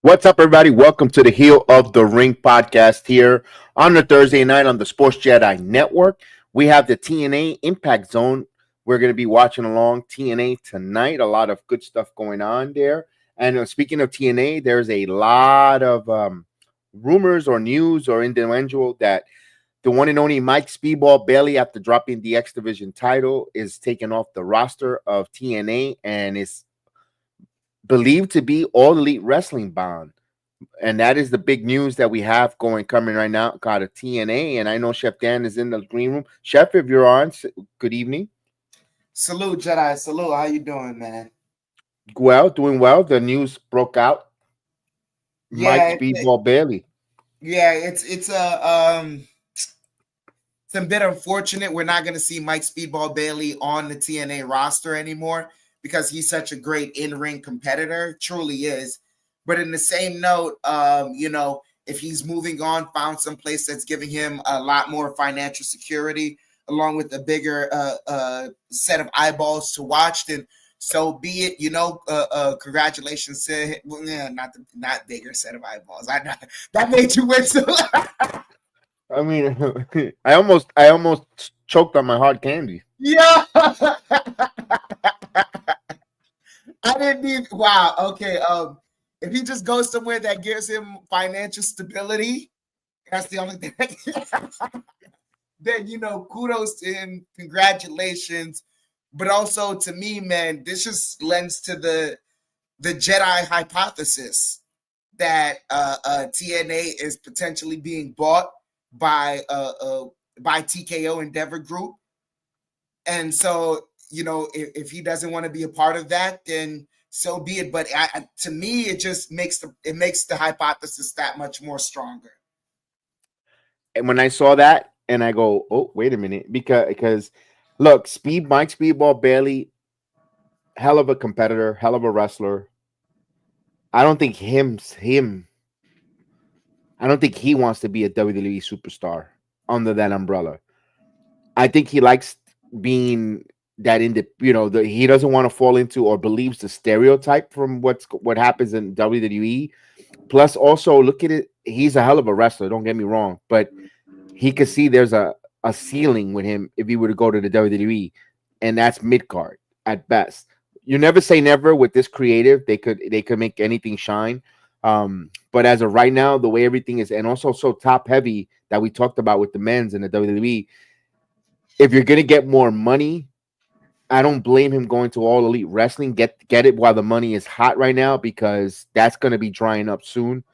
What's up, everybody? Welcome to the Heel of the Ring podcast here on the Thursday night on the Sports Jedi Network. We have the TNA Impact Zone. We're going to be watching along TNA tonight. A lot of good stuff going on there. And speaking of TNA, there's a lot of rumors or news or innuendo that the one and only Mike Speedball Bailey, after dropping the X Division title, is taken off the roster of TNA and is believed to be All Elite Wrestling bound. And that is the big news that we have coming right now, got a TNA. And I know Chef Dan is in the green room. Chef, if you're on, good evening. Salute, Jedi. Salute. How you doing, man? Well, doing well. The news broke out. Yeah, Mike Speedball Bailey. Yeah, it's a bit unfortunate. We're not going to see Mike Speedball Bailey on the TNA roster anymore because he's such a great in-ring competitor. Truly is. But in the same note, if he's moving on, found some place that's giving him a lot more financial security, along with a bigger set of eyeballs to watch, then so be it. Congratulations to not bigger set of eyeballs. That made you whistle. I mean, I almost choked on my hard candy. Yeah. I didn't need. Wow. Okay. If he just goes somewhere that gives him financial stability, that's the only thing. Then, kudos to him. Congratulations. But also to me, man, this just lends to the Jedi hypothesis that TNA is potentially being bought by TKO Endeavor Group. And so, if he doesn't want to be a part of that, then so be it. But to me, it just makes the hypothesis that much more stronger. And when I saw that, and I go, oh, wait a minute, because look, Mike Speedball Bailey, hell of a competitor, hell of a wrestler. I don't think he wants to be a WWE superstar under that umbrella. I think he likes being that he doesn't want to fall into or believes the stereotype from what happens in WWE. Plus, also look at it. He's a hell of a wrestler. Don't get me wrong, but he could see there's a ceiling with him if he were to go to the WWE, and that's mid card at best. You never say never with this creative. They could make anything shine. But as of right now, the way everything is, and also so top heavy that we talked about with the men's and the WWE, if you're gonna get more money, I don't blame him going to All Elite Wrestling. Get it while the money is hot right now, because that's going to be drying up soon,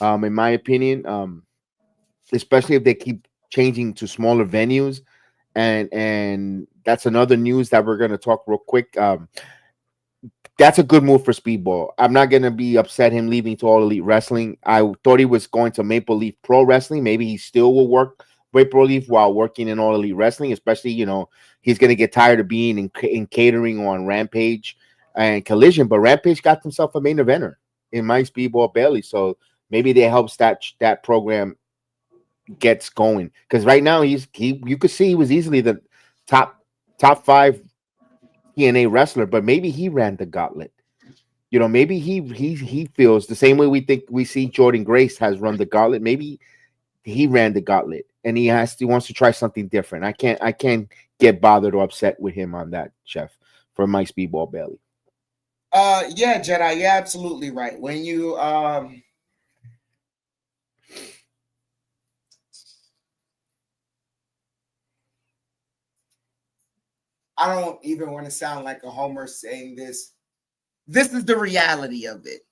in my opinion. Especially if they keep changing to smaller venues, and that's another news that we're going to talk real quick. That's a good move for Speedball. I'm not going to be upset him leaving to All Elite Wrestling. I thought he was going to Maple Leaf Pro Wrestling. Maybe he still will work Maple Leaf while working in All Elite Wrestling, especially, he's going to get tired of being in catering on Rampage and Collision. But Rampage got himself a main eventer in Mike Speedball Bailey. So maybe they helps that program gets going. Because right now you could see he was easily the top 5 TNA wrestler, but maybe he ran the gauntlet. Maybe he feels the same way we see Jordan Grace has run the gauntlet. Maybe he ran the gauntlet and he wants to try something different. I can't get bothered or upset with him on that, Chef, for Mike Speedball Bailey. Yeah, Jedi, you're absolutely right. When you I don't even want to sound like a homer saying this. This is the reality of it.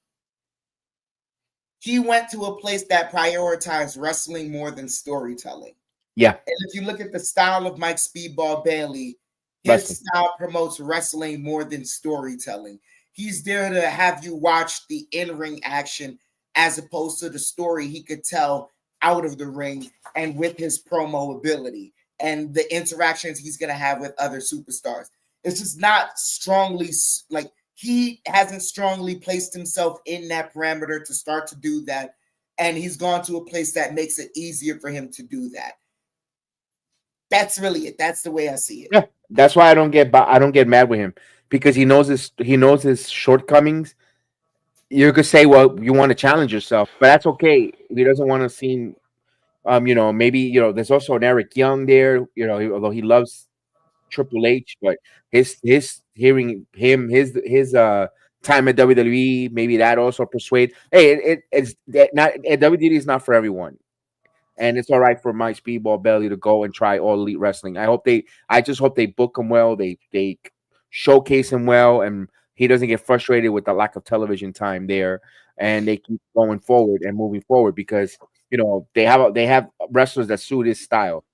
He went to a place that prioritized wrestling more than storytelling. Yeah. And if you look at the style of Mike Speedball Bailey, his style promotes wrestling more than storytelling. He's there to have you watch the in-ring action as opposed to the story he could tell out of the ring and with his promo ability. and the interactions he's going to have with other superstars. It's just not strongly, like, he hasn't strongly placed himself in that parameter to start to do that. And he's gone to a place that makes it easier for him to do that. That's really it. That's the way I see it. Yeah, that's why I don't get mad with him, because he knows his shortcomings. You could say, well, you want to challenge yourself, but that's okay. He doesn't want to seem, maybe, there's also an Eric Young there, although he loves Triple H, but his hearing him, his time at WWE, maybe that also persuade. Hey, it's not WWE is not for everyone. And it's all right for my Speedball Belly to go and try All Elite Wrestling. I just hope they book him well. They showcase him well, and he doesn't get frustrated with the lack of television time there. And they keep going forward and moving forward, because they have wrestlers that suit his style.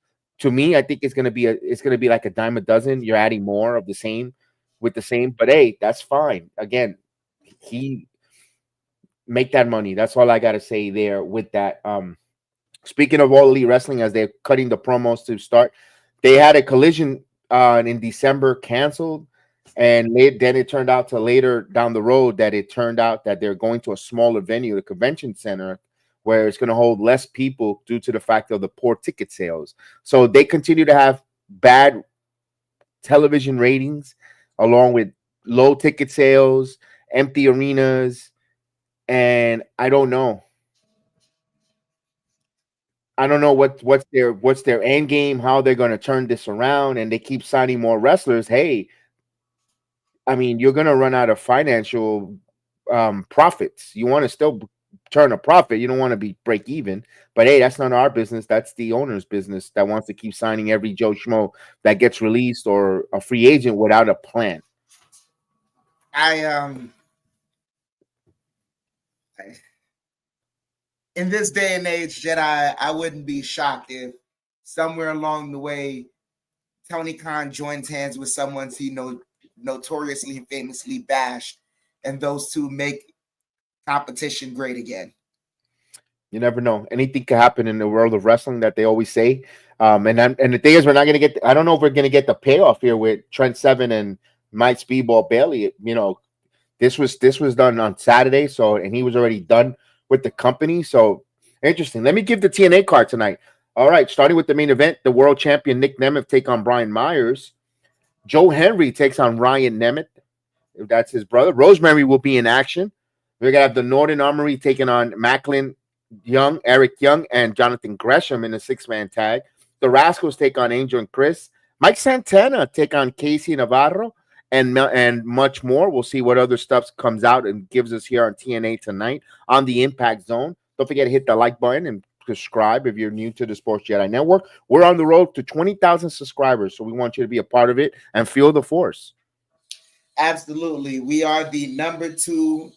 To me, I think it's gonna be like a dime a dozen. You're adding more of the same with the same, but hey, that's fine. Again, he make that money. That's all I gotta say there with that. Speaking of All Elite Wrestling, as they're cutting the promos to start, they had a collision in December canceled, and then it turned out to later down the road that it turned out that they're going to a smaller venue, the convention center, where it's going to hold less people due to the fact of the poor ticket sales. So they continue to have bad television ratings, along with low ticket sales, empty arenas, and I don't know. I don't know what's their end game, how they're going to turn this around, and they keep signing more wrestlers. Hey, I mean, you're going to run out of financial profits. You want to still turn a profit. You don't want to be break even. But hey, that's not our business. That's the owner's business that wants to keep signing every Joe Schmo that gets released or a free agent without a plan. In this day and age, Jedi, I wouldn't be shocked if somewhere along the way, Tony Khan joins hands with someone he notoriously and famously bashed, and those two make competition great again. You never know. Anything could happen in the world of wrestling, that they always say. And the thing is, we're not going to get. I don't know if we're going to get the payoff here with Trent Seven and Mike Speedball Bailey. This was done on Saturday, and he was already done with the company. So interesting. Let me give the TNA card tonight. All right, starting with the main event, the world champion Nick Nemeth take on Brian Myers. Joe Henry takes on Ryan Nemeth. That's his brother. Rosemary will be in action. We're gonna have the Northern Armory taking on Macklin Young, Eric Young, and Jonathan Gresham in a 6-man tag. The Rascals take on Angel and Chris. Mike Santana take on Casey Navarro, and much more. We'll see what other stuff comes out and gives us here on TNA tonight on the Impact Zone. Don't forget to hit the like button and subscribe if you're new to the Sports Jedi Network. We're on the road to 20,000 subscribers, so we want you to be a part of it and feel the force. Absolutely. We are the number 2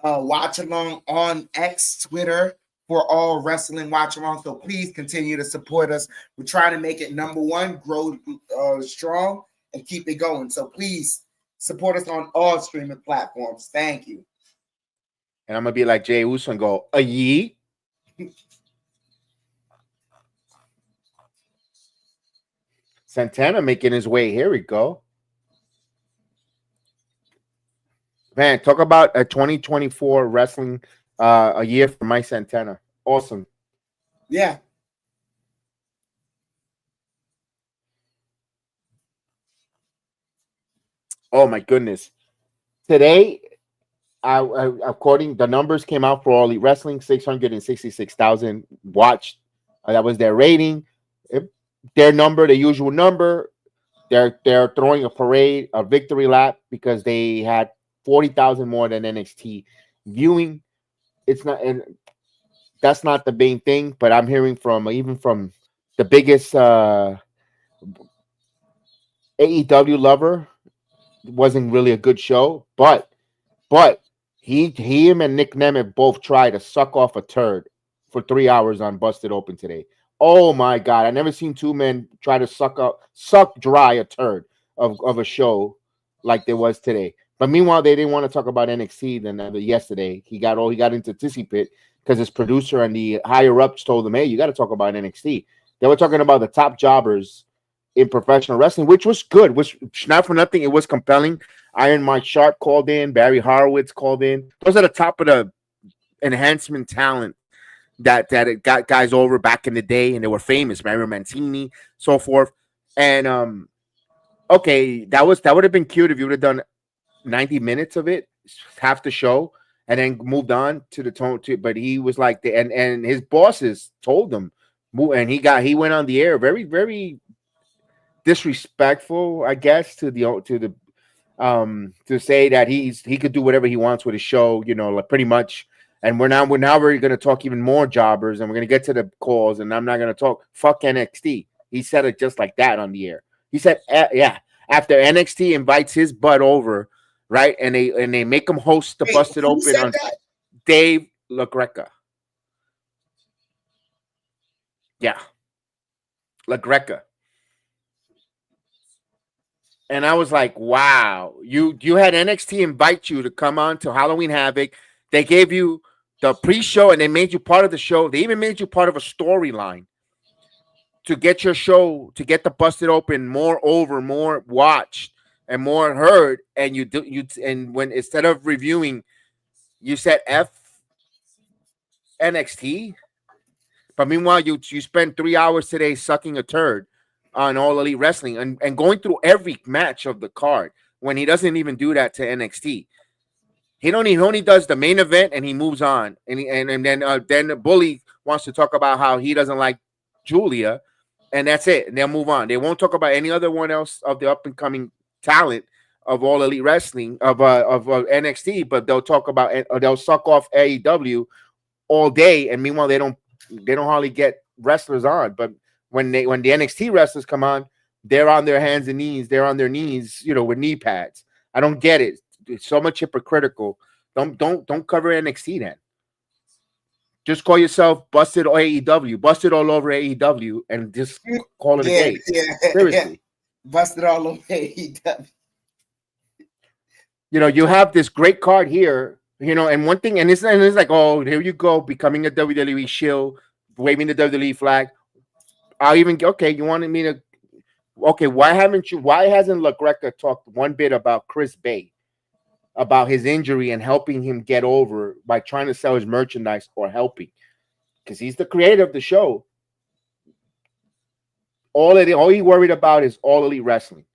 watch along on X, Twitter, for all wrestling watch along. So please continue to support us. We're trying to make it number 1, grow strong, and keep it going. So please support us on all streaming platforms. Thank you. And I'm gonna be like Jay Uso and go, a yee. Santana making his way. Here we go. Man, talk about a 2024 wrestling a year for Mike Santana. Awesome. Yeah. Oh my goodness. Today, according the numbers came out for All Elite Wrestling, 666,000 watched. That was their rating. Their number, the usual number. They're throwing a parade, a victory lap, because they had 40,000 more than NXT viewing. It's not, and that's not the main thing. But I'm hearing from even from the biggest AEW lover, it wasn't really a good show. But him and Nick Nemeth both tried to suck off a turd for 3 hours on Busted Open today. Oh my God! I never seen two men try to suck dry a turd of a show like there was today. But meanwhile, they didn't want to talk about NXT. Then yesterday, he got into Tissy Pit because his producer and the higher ups told him, "Hey, you got to talk about NXT." They were talking about the top jobbers in professional wrestling, which was good. Which, not for nothing, it was compelling. Iron Mike Sharp called in, Barry Horowitz called in. Those are the top of the enhancement talent that it got guys over back in the day, and they were famous. Mario Mancini, so forth. And okay, that would have been cute if you would have done 90 minutes of it, half the show, and then moved on to the tone. But he was like, and his bosses told him, and he went on the air very, very disrespectful, I guess, to the to say that he could do whatever he wants with his show, like pretty much. And we're going to talk even more jobbers, and we're going to get to the calls, and I'm not going to talk fuck NXT. He said it just like that on the air. He said, yeah, after NXT invites his butt over, right, and they make him host the Busted Open on that? Dave LaGreca. Yeah, LaGreca. And I was like, wow, you had NXT invite you to come on to Halloween Havoc. They gave you the pre-show, and they made you part of the show. They even made you part of a storyline to get your show, to get the Busted Open more watched and more heard. And and when instead of reviewing, you said F NXT, but meanwhile you spend 3 hours today sucking a turd on All Elite Wrestling and going through every match of the card when he doesn't even do that to NXT. He only does the main event and he moves on. And then the Bully wants to talk about how he doesn't like Julia, and that's it. And they'll move on. They won't talk about any other one else of the up and coming talent of All Elite Wrestling of NXT, but they'll talk about, or they'll suck off AEW all day. And meanwhile, they don't hardly get wrestlers on. But when the NXT wrestlers come on, they're on their hands and knees. They're on their knees, with knee pads. I don't get it. It's so much hypocritical. Don't cover NXT then. Just call yourself Busted AEW, Busted all over AEW, and just call it a day. Yeah, seriously. Yeah. Busted all over AEW. You have this great card here, and one thing, and it's like, oh, here you go, becoming a WWE shill, waving the WWE flag. I'll even, okay, you wanted me to, okay, why hasn't LaGreca talked one bit about Chris Bay, about his injury and helping him get over by trying to sell his merchandise or helping? Because he's the creator of the show. All he worried about is All Elite Wrestling.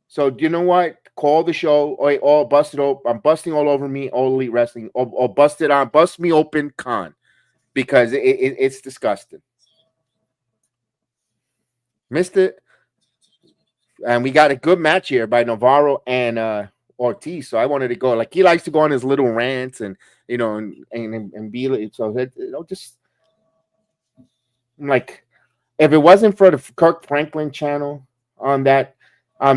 So you know what? Call the show, or Busted Open. I'm busting all over me, All Elite Wrestling, or Bust Me Open Con, because it's disgusting. Missed it. And we got a good match here by Navarro and Ortiz. So I wanted to go. Like, he likes to go on his little rants and and be so just like, if it wasn't for the Kirk Franklin channel on that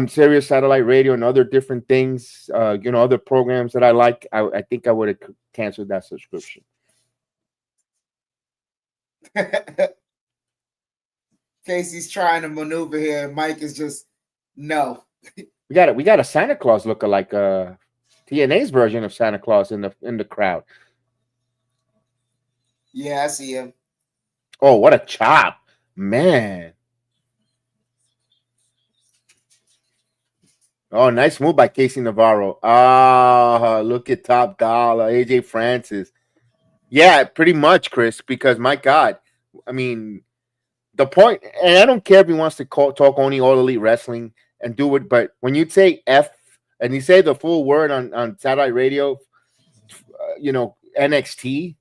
Sirius Satellite Radio and other different things, other programs that I like, I think I would have canceled that subscription. Casey's trying to maneuver here. Mike is just no. We got a Santa Claus lookalike, TNA's version of Santa Claus in the crowd. Yeah, I see him. Oh, what a chop, man! Oh, nice move by Casey Navarro. Look at Top Dollar, AJ Francis. Yeah, pretty much, Chris. Because my God, I mean, the point, and I don't care if he wants to talk only All Elite Wrestling and do it, but when you say F and you say the full word on satellite radio, NXT,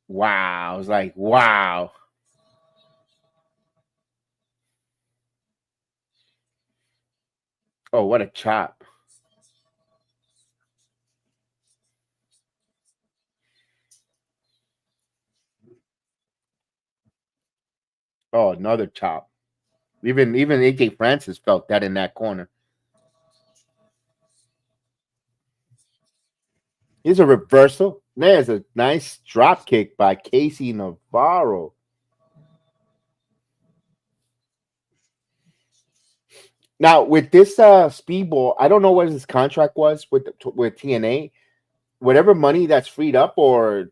wow. I was like, wow. Oh, what a chop. Oh, another chop. Even AJ Francis felt that in that corner. Here's a reversal. There's a nice drop kick by Casey Navarro. Now, with this Speedball, I don't know what his contract was with TNA. Whatever money that's freed up or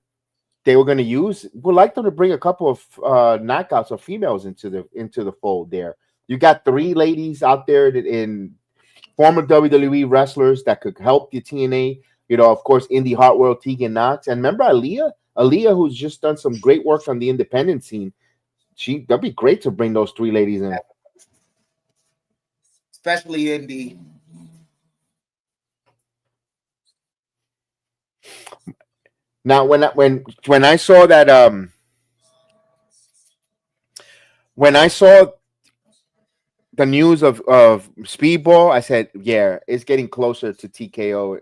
they were going to use, would like them to bring a couple of knockouts of females into the fold there. You got three ladies out there that in former WWE wrestlers that could help the TNA. You know, of course, Indy Hartwell, Tegan Knox, and remember Aaliyah, who's just done some great work on the independent scene. That'd be great to bring those three ladies in, especially Indy. Now, when I saw that, when I saw the news of Speedball, I said, yeah, it's getting closer to TKO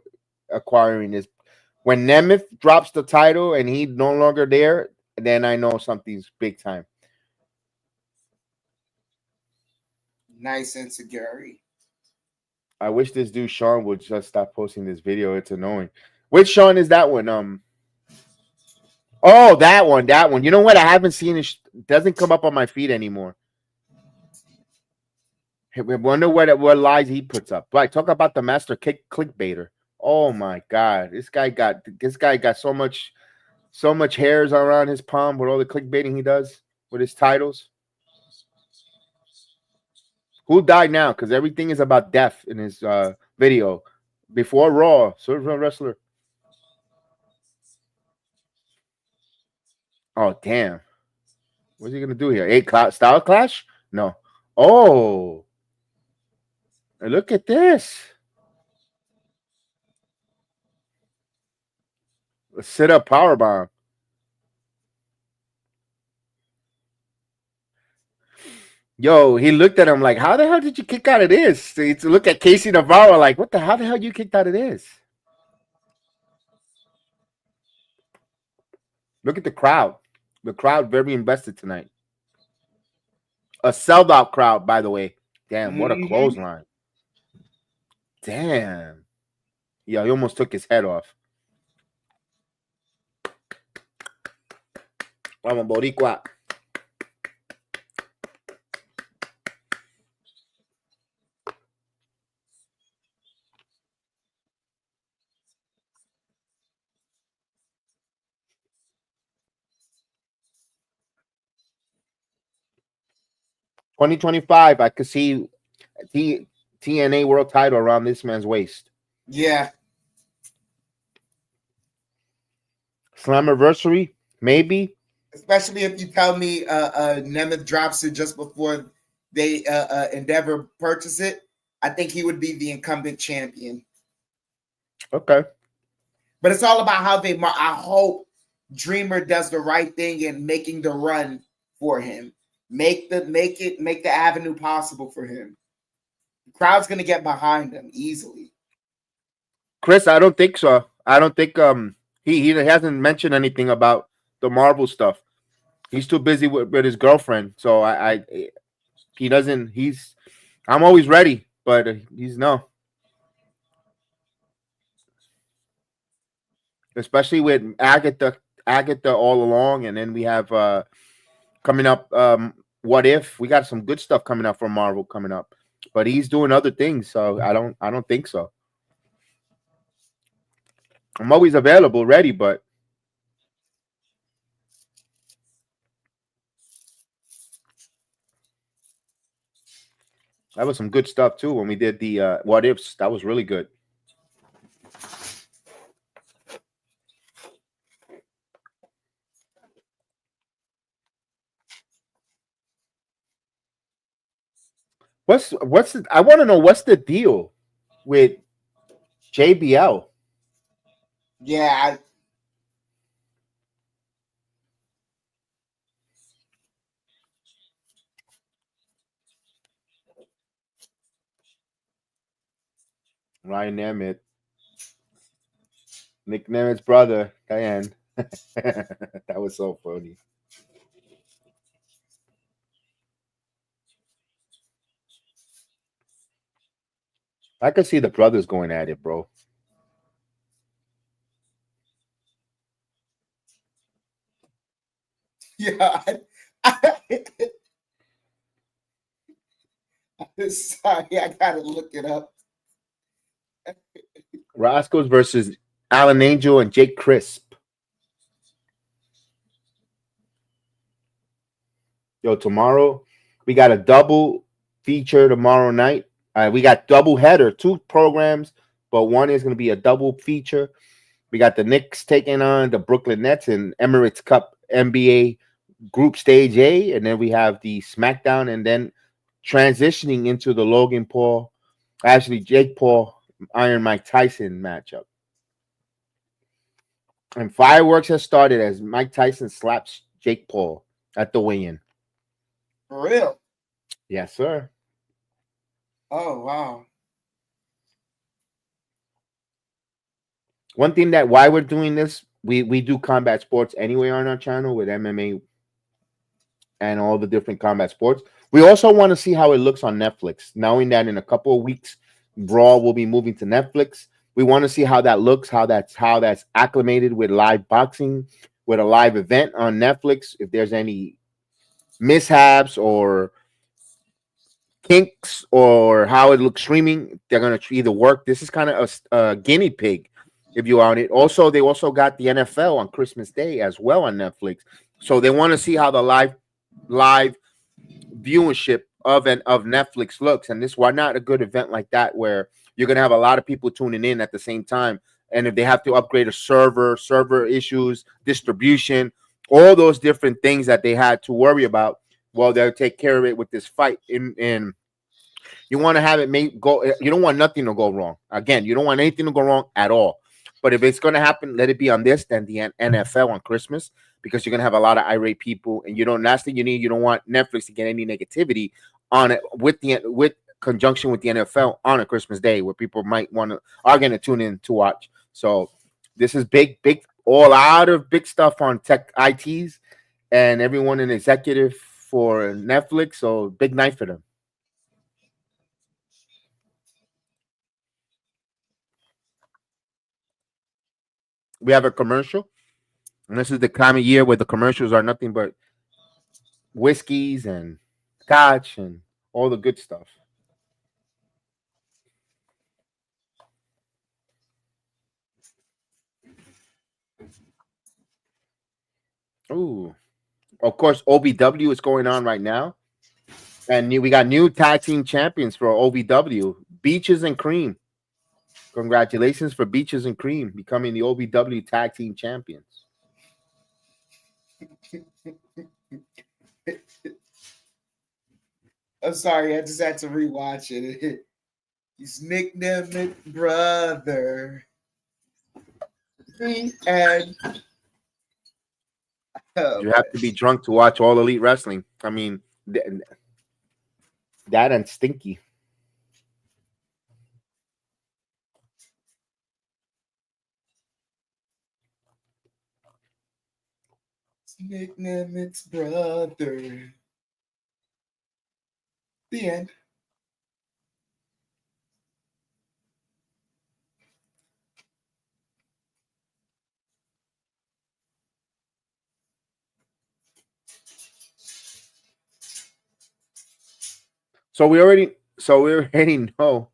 acquiring this. When Nemeth drops the title and he's no longer there, then I know something's big time. Nice insecurity. I wish this dude Sean would just stop posting this video. It's annoying. Which Sean is that one? Oh, that one. You know what? I haven't seen it. Doesn't come up on my feed anymore. I wonder what lies he puts up. But talk about the master clickbaiter. Oh my God, this guy got so much hairs around his palm with all the clickbaiting he does with his titles. Who died now? Because everything is about death in his video. Before Raw, Silver Wrestler. Oh, damn. What's he going to do here? Style Clash? No. Oh. Look at this. A sit-up powerbomb. Yo, he looked at him like, how the hell did you kick out of this? To look at Casey Navarro like, how the hell you kicked out of this? Look at the crowd. The crowd very invested tonight. A sold-out crowd, by the way. Damn, what a clothesline. Damn. Yeah, he almost took his head off. Vamos, Boricua. $2025, I could see TNA world title around this man's waist. Yeah. Slammiversary, maybe. Especially if you tell me Nemeth drops it just before they Endeavor purchase it. I think he would be the incumbent champion. Okay. But it's all about how I hope Dreamer does the right thing in making the run for him. Make the avenue possible for him. The crowd's gonna get behind him easily. Chris, I don't think so. I don't think he hasn't mentioned anything about the Marvel stuff. He's too busy with his girlfriend. So he doesn't. I'm always ready, but he's no. Especially with Agatha all along, and then we have coming up. What if we got some good stuff coming up from Marvel coming up, but he's doing other things, so I don't think so. I'm always available, ready, but that was some good stuff too when we did the what ifs. That was really good. I want to know what's the deal with JBL? Yeah. Ryan Nemeth. Nick Nemeth's brother, Diane. That was so funny. I could see the brothers going at it, bro. Yeah. Sorry, I gotta look it up. Roscoe's versus Alan Angel and Jake Crisp. Yo, tomorrow we got a double feature tomorrow night. We got double header, 2 programs, but one is going to be a double feature. We got the Knicks taking on the Brooklyn Nets in Emirates Cup NBA Group Stage A, and then we have the SmackDown, and then transitioning into the Logan Paul, actually Jake Paul, Iron Mike Tyson matchup. And fireworks has started as Mike Tyson slaps Jake Paul at the weigh-in. For real? Yes, sir. Oh, wow. One thing that why we're doing this, we do combat sports anyway on our channel with MMA and all the different combat sports. We also want to see how it looks on Netflix, knowing that in a couple of weeks, Raw will be moving to Netflix. We want to see how that looks, how that's acclimated with live boxing, with a live event on Netflix. If there's any mishaps or kinks or how it looks streaming, they're gonna either work. This is kind of a guinea pig, if you want it. Also, they also got the NFL on Christmas Day as well on Netflix, so they want to see how the live viewership of Netflix looks. And this why not a good event like that where you're gonna have a lot of people tuning in at the same time. And if they have to upgrade a server issues, distribution, all those different things that they had to worry about, well, they'll take care of it with this fight. In you want to have it go. You don't want nothing to go wrong. Again, you don't want anything to go wrong at all. But if it's going to happen, let it be on this than the NFL on Christmas, because you're going to have a lot of irate people, and last thing you need, you don't want Netflix to get any negativity on it with conjunction with the NFL on a Christmas day where people are going to tune in to watch. So this is big, all out of big stuff on tech ITs and everyone in executive for Netflix. So big night for them. We have a commercial, and this is the time of year where the commercials are nothing but whiskeys and scotch and all the good stuff. Ooh, of course, OVW is going on right now, and we got new tag team champions for OVW, Beaches and Cream. Congratulations for Beaches and Cream becoming the OVW tag team champions. I'm sorry, I just had to rewatch it. He's nicknamed it Brother. And you have to be drunk to watch All Elite Wrestling. I mean, that and Stinky. Nickname it's Brother. The end. So we already know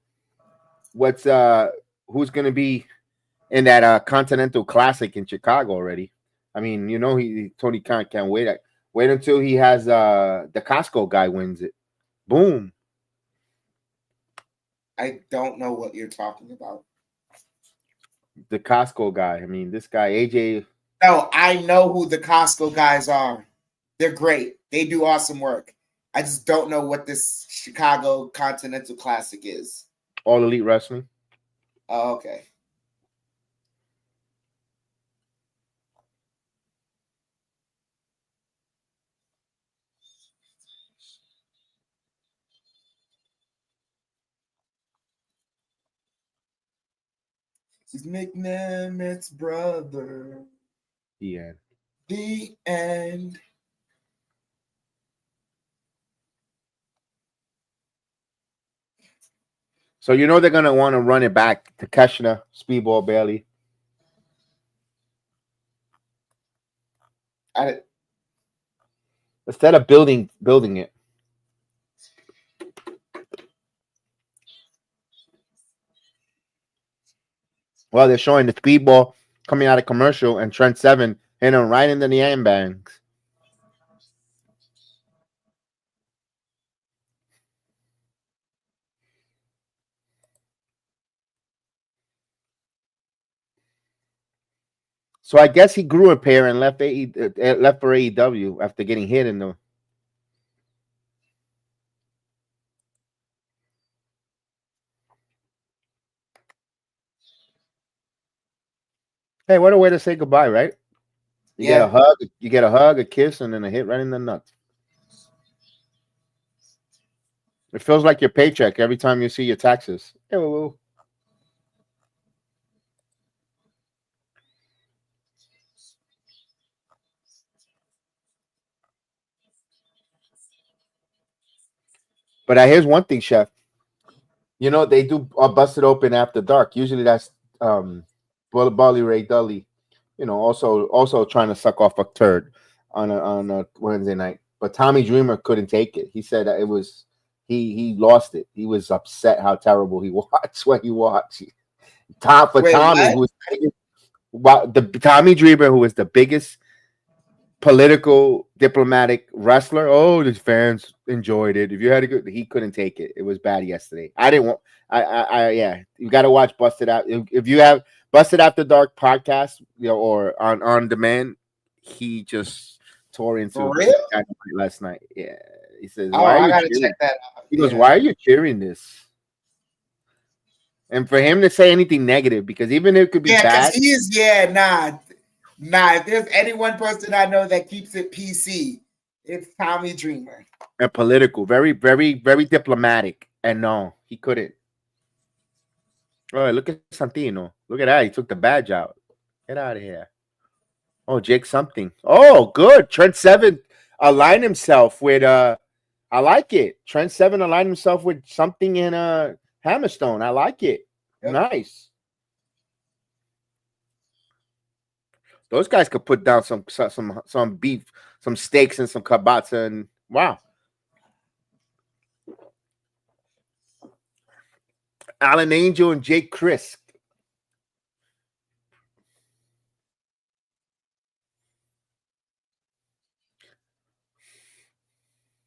what's who's going to be in that Continental Classic in Chicago already. I mean, Tony Khan can't wait until he has the Costco guy wins it. Boom. I don't know what you're talking about. The Costco guy. I mean, this guy AJ. No, I know who the Costco guys are. They're great. They do awesome work. I just don't know what this Chicago Continental Classic is. All Elite Wrestling. Oh, okay. His nickname it's Brother. The end. The end. So they're gonna want to run it back to Kushner, Speedball Bailey. Instead of building it. Well, they're showing the Speedball coming out of commercial and Trent Seven hitting him right into the handbags. So I guess he grew a pair and left for AEW after getting hit in the. Hey, what a way to say goodbye, right? Yeah. You get a hug, a kiss, and then a hit right in the nuts. It feels like your paycheck every time you see your taxes. Ew. But here's one thing, Chef. You know they do busted open after dark. Usually that's Bully Ray Dudley. You know, also trying to suck off a turd on a Wednesday night. But Tommy Dreamer couldn't take it. He said that it was he lost it. He was upset how terrible he watched what he watched. Wait, Tommy, what? who was the Tommy Dreamer, who was the biggest political diplomatic wrestler. Oh, the fans enjoyed it. If you had a good, he couldn't take it. It was bad yesterday. I didn't want. Yeah. You got to watch Busted Out. If you have Busted After Dark podcast, you know, or on demand, he just tore into For real? last night. Yeah. He says, Oh, "Why are I you gotta cheering?" check that out. He goes, Yeah. "Why are you cheering this?" And for him to say anything negative, because even if it could be Yeah, because bad, he is. Yeah, nah. If there's any one person I know that keeps it PC, it's Tommy Dreamer. and political, very, very, very diplomatic, and no, he couldn't. Oh, look at Santino. Look at that. He took the badge out. Get out of here. Oh, Jake something. Oh, good. Trent Seven aligned himself with I like it. Trent Seven aligned himself with something in Hammerstone. I like it. Yep. Nice. Those guys could put down some beef, some steaks and some kielbasa, and wow. Alan Angel and Jake Chris.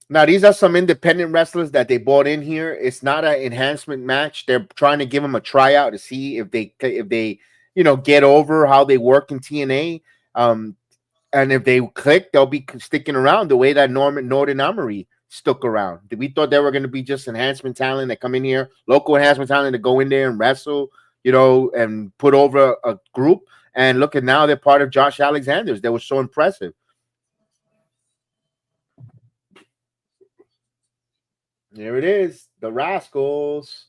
Now these are some independent wrestlers that they brought in here. It's not an enhancement match. They're trying to give them a tryout to see if they get over how they work in TNA. And if they click, they'll be sticking around the way that Northern Armory stuck around. We thought they were going to be just enhancement talent that come in here, local enhancement talent to go in there and wrestle, and put over a group. And look at now they're part of Josh Alexander's. They were so impressive. There it is, the Rascals.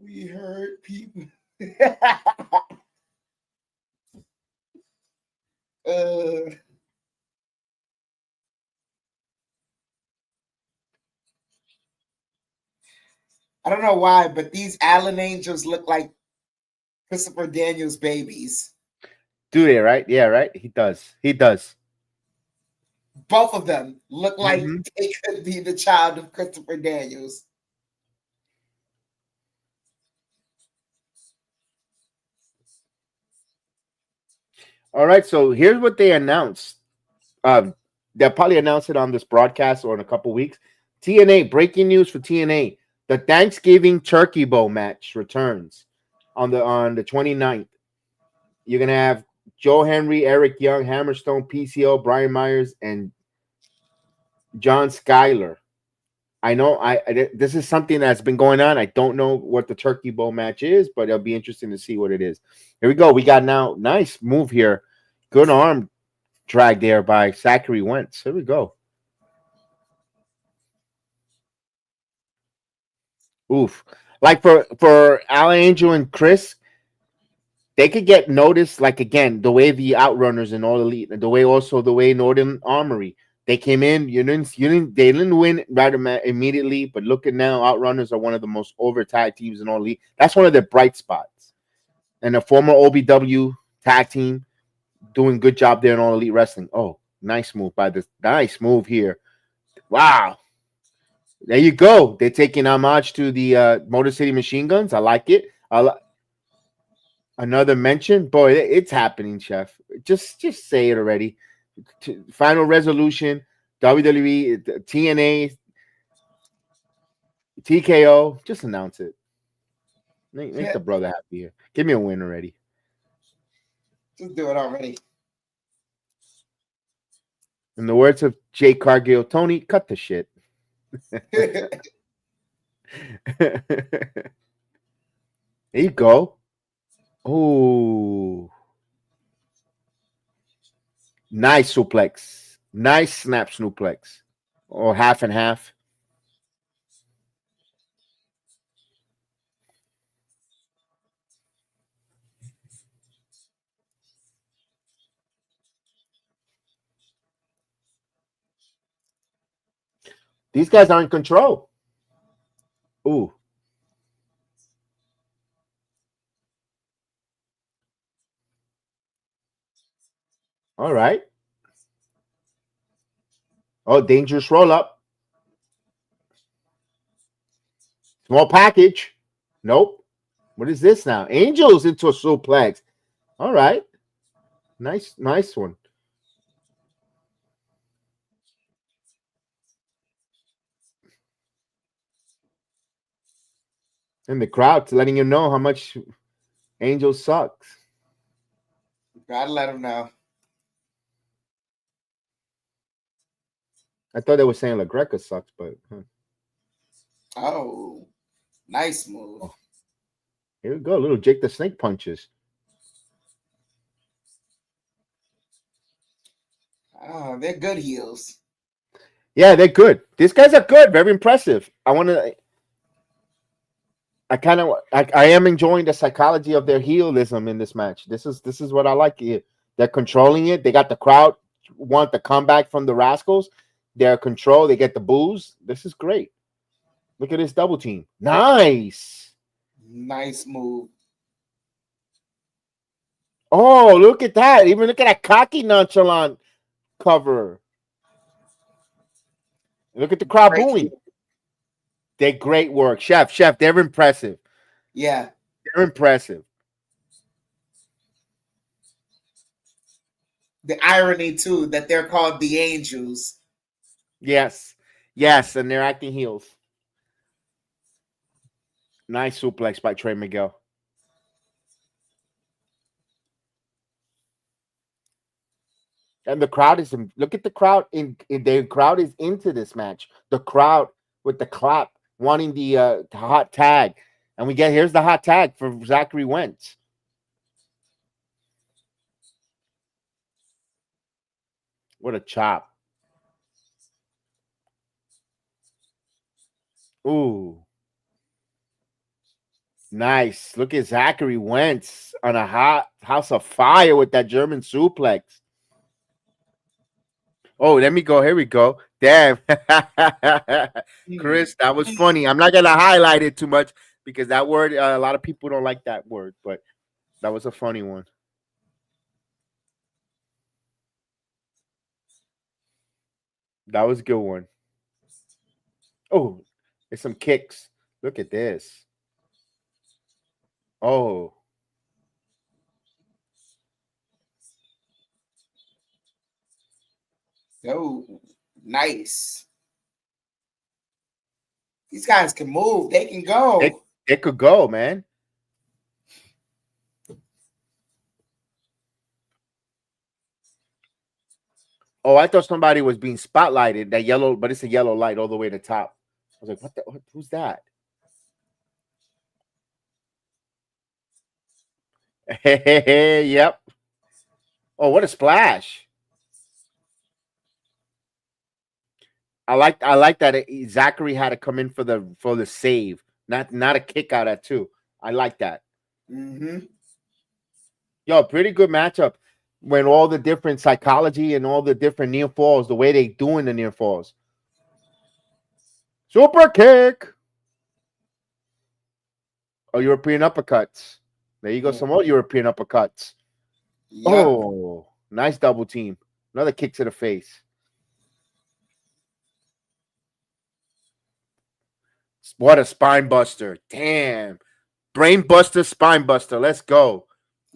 We heard people. uh, I don't know why, but these Allen Angels look like Christopher Daniels babies. Do they, right? Yeah, right. He does. He does. Both of them look like Mm-hmm. they could be the child of Christopher Daniels. All right. So here's what they announced. They'll probably announce it on this broadcast or in a couple weeks. TNA, breaking news for TNA. The Thanksgiving Turkey Bowl match returns on the 29th. You're gonna have Joe Henry, Eric Young, Hammerstone, PCO, Brian Myers, and John Schuyler. I know this is something that's been going on. I don't know what the Turkey Bowl match is, but it'll be interesting to see what it is. Here we go. We got now nice move here. Good arm drag there by Zachary Wentz. Here we go. Oof. Like for Alan Angel and Chris, they could get noticed. Like again, the way the Outrunners and All Elite, the way Northern Armory, they came in. They didn't win right immediately, but look at now, Outrunners are one of the most over tag teams in All Elite. That's one of their bright spots. And a former OBW tag team doing good job there in All Elite Wrestling. Oh, nice move by this. Nice move here. Wow. There you go. They're taking homage to the Motor City Machine Guns. I like it. Another mention, boy, it's happening, Chef. Just say it already. Final resolution: WWE, TNA, TKO. Just announce it. Make the brother happy here. Give me a win already. Just do it already. In the words of Jay Cargill, Tony, cut the shit. There you go. Oh, nice suplex. Nice snap suplex. Or half and half. These guys are in control. Ooh. All right. Oh, dangerous roll up. Small package. Nope. What is this now? Angels into a suplex. All right. Nice one. And the crowd's letting you know how much Angel sucks. Gotta let him know. I thought they were saying La Greca sucks, but Oh, nice move. Oh. Here we go. Little Jake the Snake punches. Oh, they're good heels. Yeah, they're good. These guys are good. Very impressive. I am enjoying the psychology of their heelism in this match. This is what I like here. They're controlling it. They got the crowd want the comeback from the Rascals. They're control. They get the boos. This is great. Look at this double team. Nice. Nice move. Oh, look at that. Even look at that cocky nonchalant cover. Look at the crowd booing. They're great work. Chef, they're impressive. Yeah. They're impressive. The irony, too, that they're called the Angels. Yes, and they're acting heels. Nice suplex by Trey Miguel. And the crowd is look at the crowd the crowd is into this match. The crowd with the clap wanting the hot tag. And here's the hot tag for Zachary Wentz. What a chop. Ooh. Nice. Look at Zachary Wentz on a hot house of fire with that German suplex. Oh, let me go. Here we go. Damn. Chris, that was funny. I'm not going to highlight it too much because that word, a lot of people don't like that word, but that was a funny one. That was a good one. Oh, there's some kicks. Look at this. Oh. Oh, nice. These guys can move. They can go. They could go, man. Oh, I thought somebody was being spotlighted. That yellow, but it's a yellow light all the way to the top. I was like, who's that? Hey, yep. Oh, what a splash. I like that Zachary had to come in for the save, not a kick out at two. I like that. Mm-hmm. Yo, pretty good matchup when all the different psychology and all the different near falls, the way they doing the near falls. Super kick. Oh, European uppercuts. There you go. Some more European uppercuts. Yep. Oh, nice double team. Another kick to the face. What a spine buster. Damn. Brain buster, spine buster. Let's go.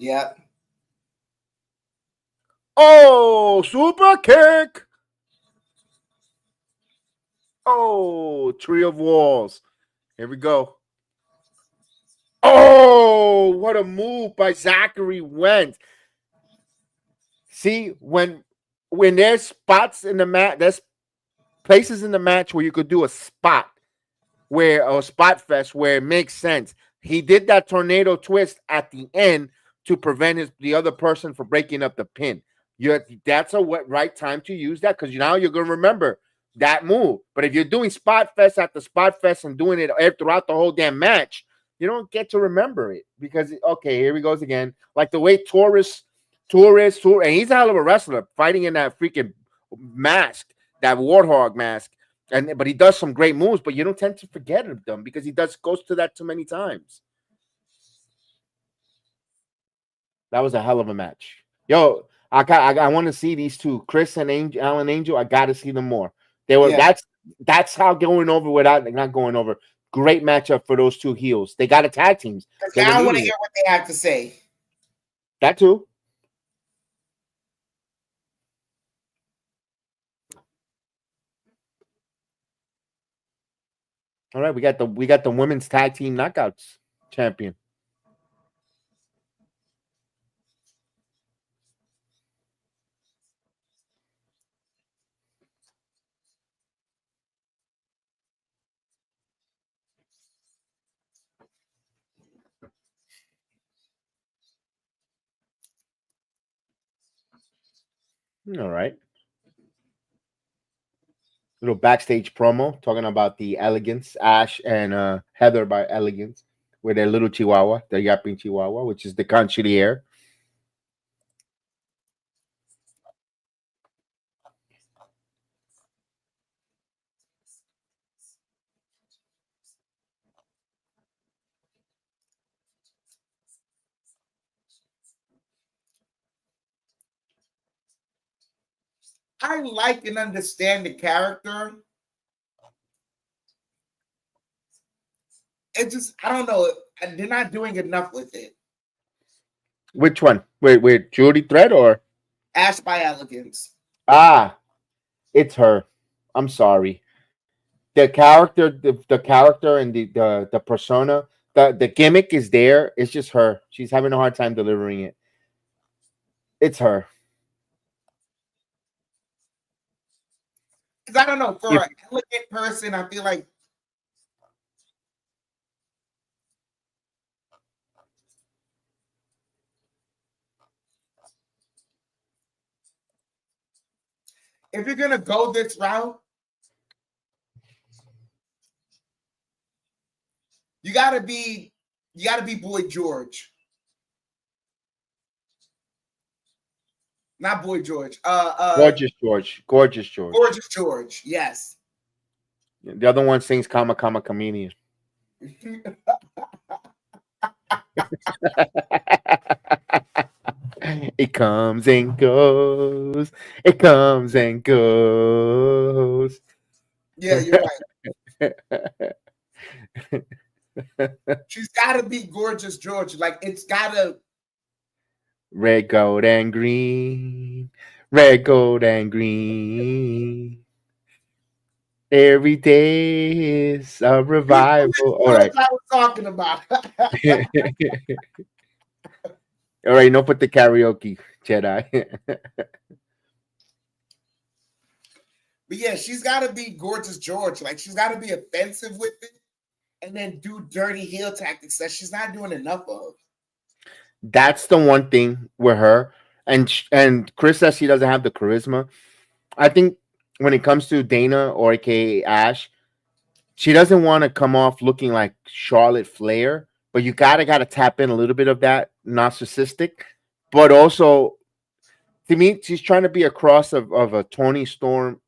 Yeah. Oh, super kick. Oh, tree of walls. Here we go. Oh, what a move by Zachary Wentz. See, when there's spots in the match, there's places in the match where you could do a spot or spot fest where it makes sense. He did that tornado twist at the end to prevent the other person from breaking up the pin. That's a right time to use that, because now you're gonna remember that move. But if you're doing spot fest after spot fest and doing it throughout the whole damn match, you don't get to remember it, because okay, here he goes again. Like the way Torres, and he's a hell of a wrestler, fighting in that freaking mask, that warthog mask. But he does some great moves, but you don't tend to forget them because he goes to that too many times. That was a hell of a match. Yo, I want to see these two, Chris and Alan Angel. I got to see them more. They were that's how going over without not going over. Great matchup for those two heels. They got a tag teams. I want to hear what they have to say. That too. All right, we got the women's tag team knockouts champion. All right. Little backstage promo talking about the Elegance, Ash and Heather by Elegance, with their little chihuahua, the yapping chihuahua, which is the Conchiliere. I like and understand the character. It just, I don't know. They're not doing enough with it. Which one? Wait, Judy Thread or Ash by Elegance? Ah, it's her. I'm sorry. The character, the character and the persona, the gimmick is there. It's just her. She's having a hard time delivering it. It's her. Because I don't know, for an elegant person, I feel like if you're gonna go this route, you gotta be Boy George. Not Boy George. Gorgeous George. Gorgeous George. Gorgeous George. Yes. The other one sings "Comma Comma Chameleon." It comes and goes. It comes and goes. Yeah, you're right. She's got to be Gorgeous George. Like, it's got to. Red, gold, and green. Red, gold, and green. Every day is a revival. All right. I was talking about. All right, no, put the karaoke, Jedi. But yeah, she's got to be Gorgeous George. Like, she's got to be offensive with it and then do dirty heel tactics that she's not doing enough of. That's the one thing with her. And Chris says she doesn't have the charisma. I think when it comes to Dana or AKA Ash, she doesn't want to come off looking like Charlotte Flair, but you gotta tap in a little bit of that narcissistic. But also, to me, she's trying to be a cross of a Tony Storm,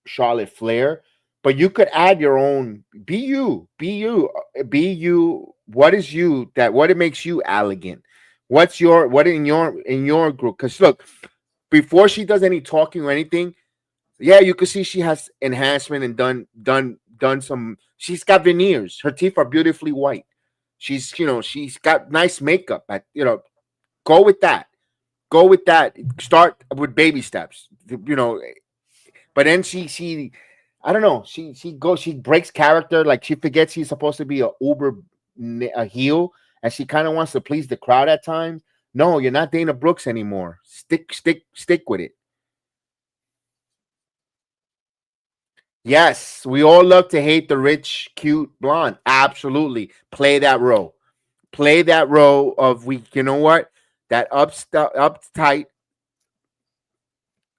Charlotte Flair, but you could add your own. Be you. What is you what it makes you elegant? What in your group? Because look, before she does any talking or anything, yeah, you can see she has enhancement and done some. She's got veneers. Her teeth are beautifully white. She's got nice makeup. Go with that. Go with that. Start with baby steps. But then she I don't know. She breaks character. Like she forgets she's supposed to be a heel, and she kind of wants to please the crowd at times. No, you're not Dana Brooks anymore. Stick with it. Yes, we all love to hate the rich, cute blonde. Absolutely, play that role. Play that role of we. You know what? That uptight,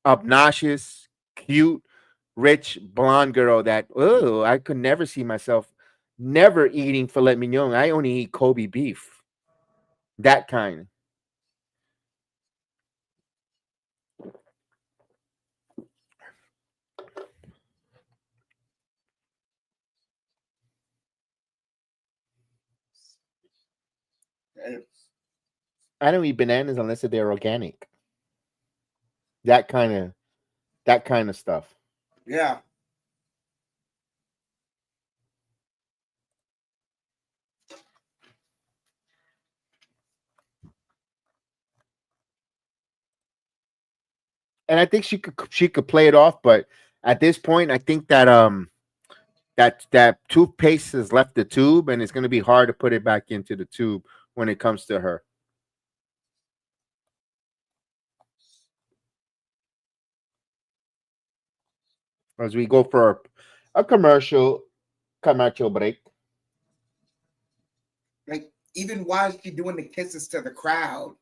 obnoxious, cute, rich blonde girl that I could never see myself never eating filet mignon. I only eat Kobe beef. That kind. I don't eat bananas unless they're organic. That kind of stuff. Yeah. And I think she could play it off, but at this point, I think that toothpaste has left the tube, and it's going to be hard to put it back into the tube when it comes to her. As we go for a commercial break. Like, even while she doing the kisses to the crowd.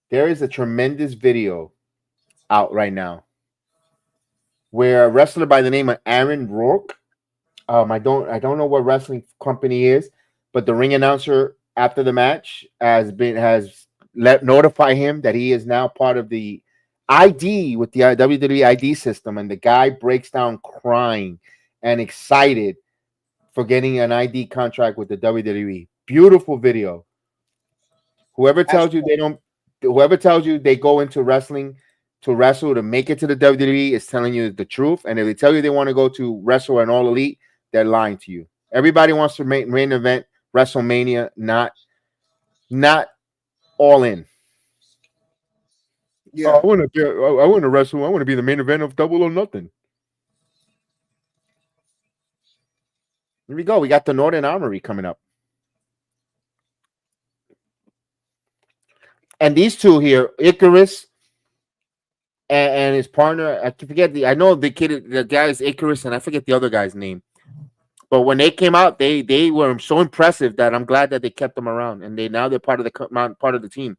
There is a tremendous video out right now where a wrestler by the name of Aaron Rourke, I don't know what wrestling company is, but the ring announcer after the match has let notify him that he is now part of the ID with the WWE ID system, and the guy breaks down crying and excited for getting an ID contract with the WWE. Beautiful video. Whoever tells you they don't, whoever tells you they go into wrestling to wrestle to make it to the WWE is telling you the truth. And if they tell you they want to go to wrestle and All Elite, they're lying to you. Everybody wants to main event WrestleMania, not All In. Yeah. I want to wrestle. I want to be the main event of Double or Nothing. Here we go. We got the Northern Armory coming up. And these two here, Icarus and his partner, I forget I know the guy is Icarus, and I forget the other guy's name. But when they came out, they were so impressive that I'm glad that they kept them around, and they're part of the team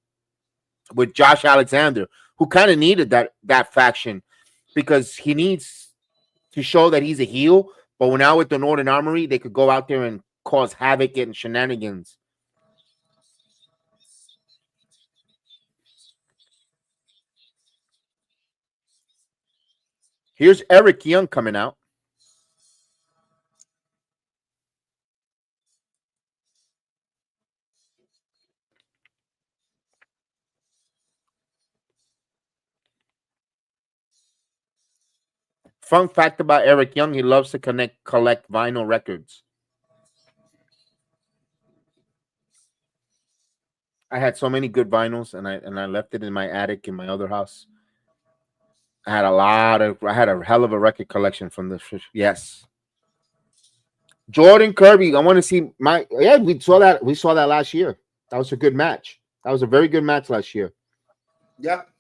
with Josh Alexander, who kind of needed that faction because he needs to show that he's a heel. But now with the Northern Armory, they could go out there and cause havoc and shenanigans. Here's Eric Young coming out. Fun fact about Eric Young, he loves to collect vinyl records. I had so many good vinyls, and I left it in my attic in my other house. I had a hell of a record collection from the yes. Jordan Kirby, I want to see we saw that last year. That was a good match. That was a very good match last year. Yep.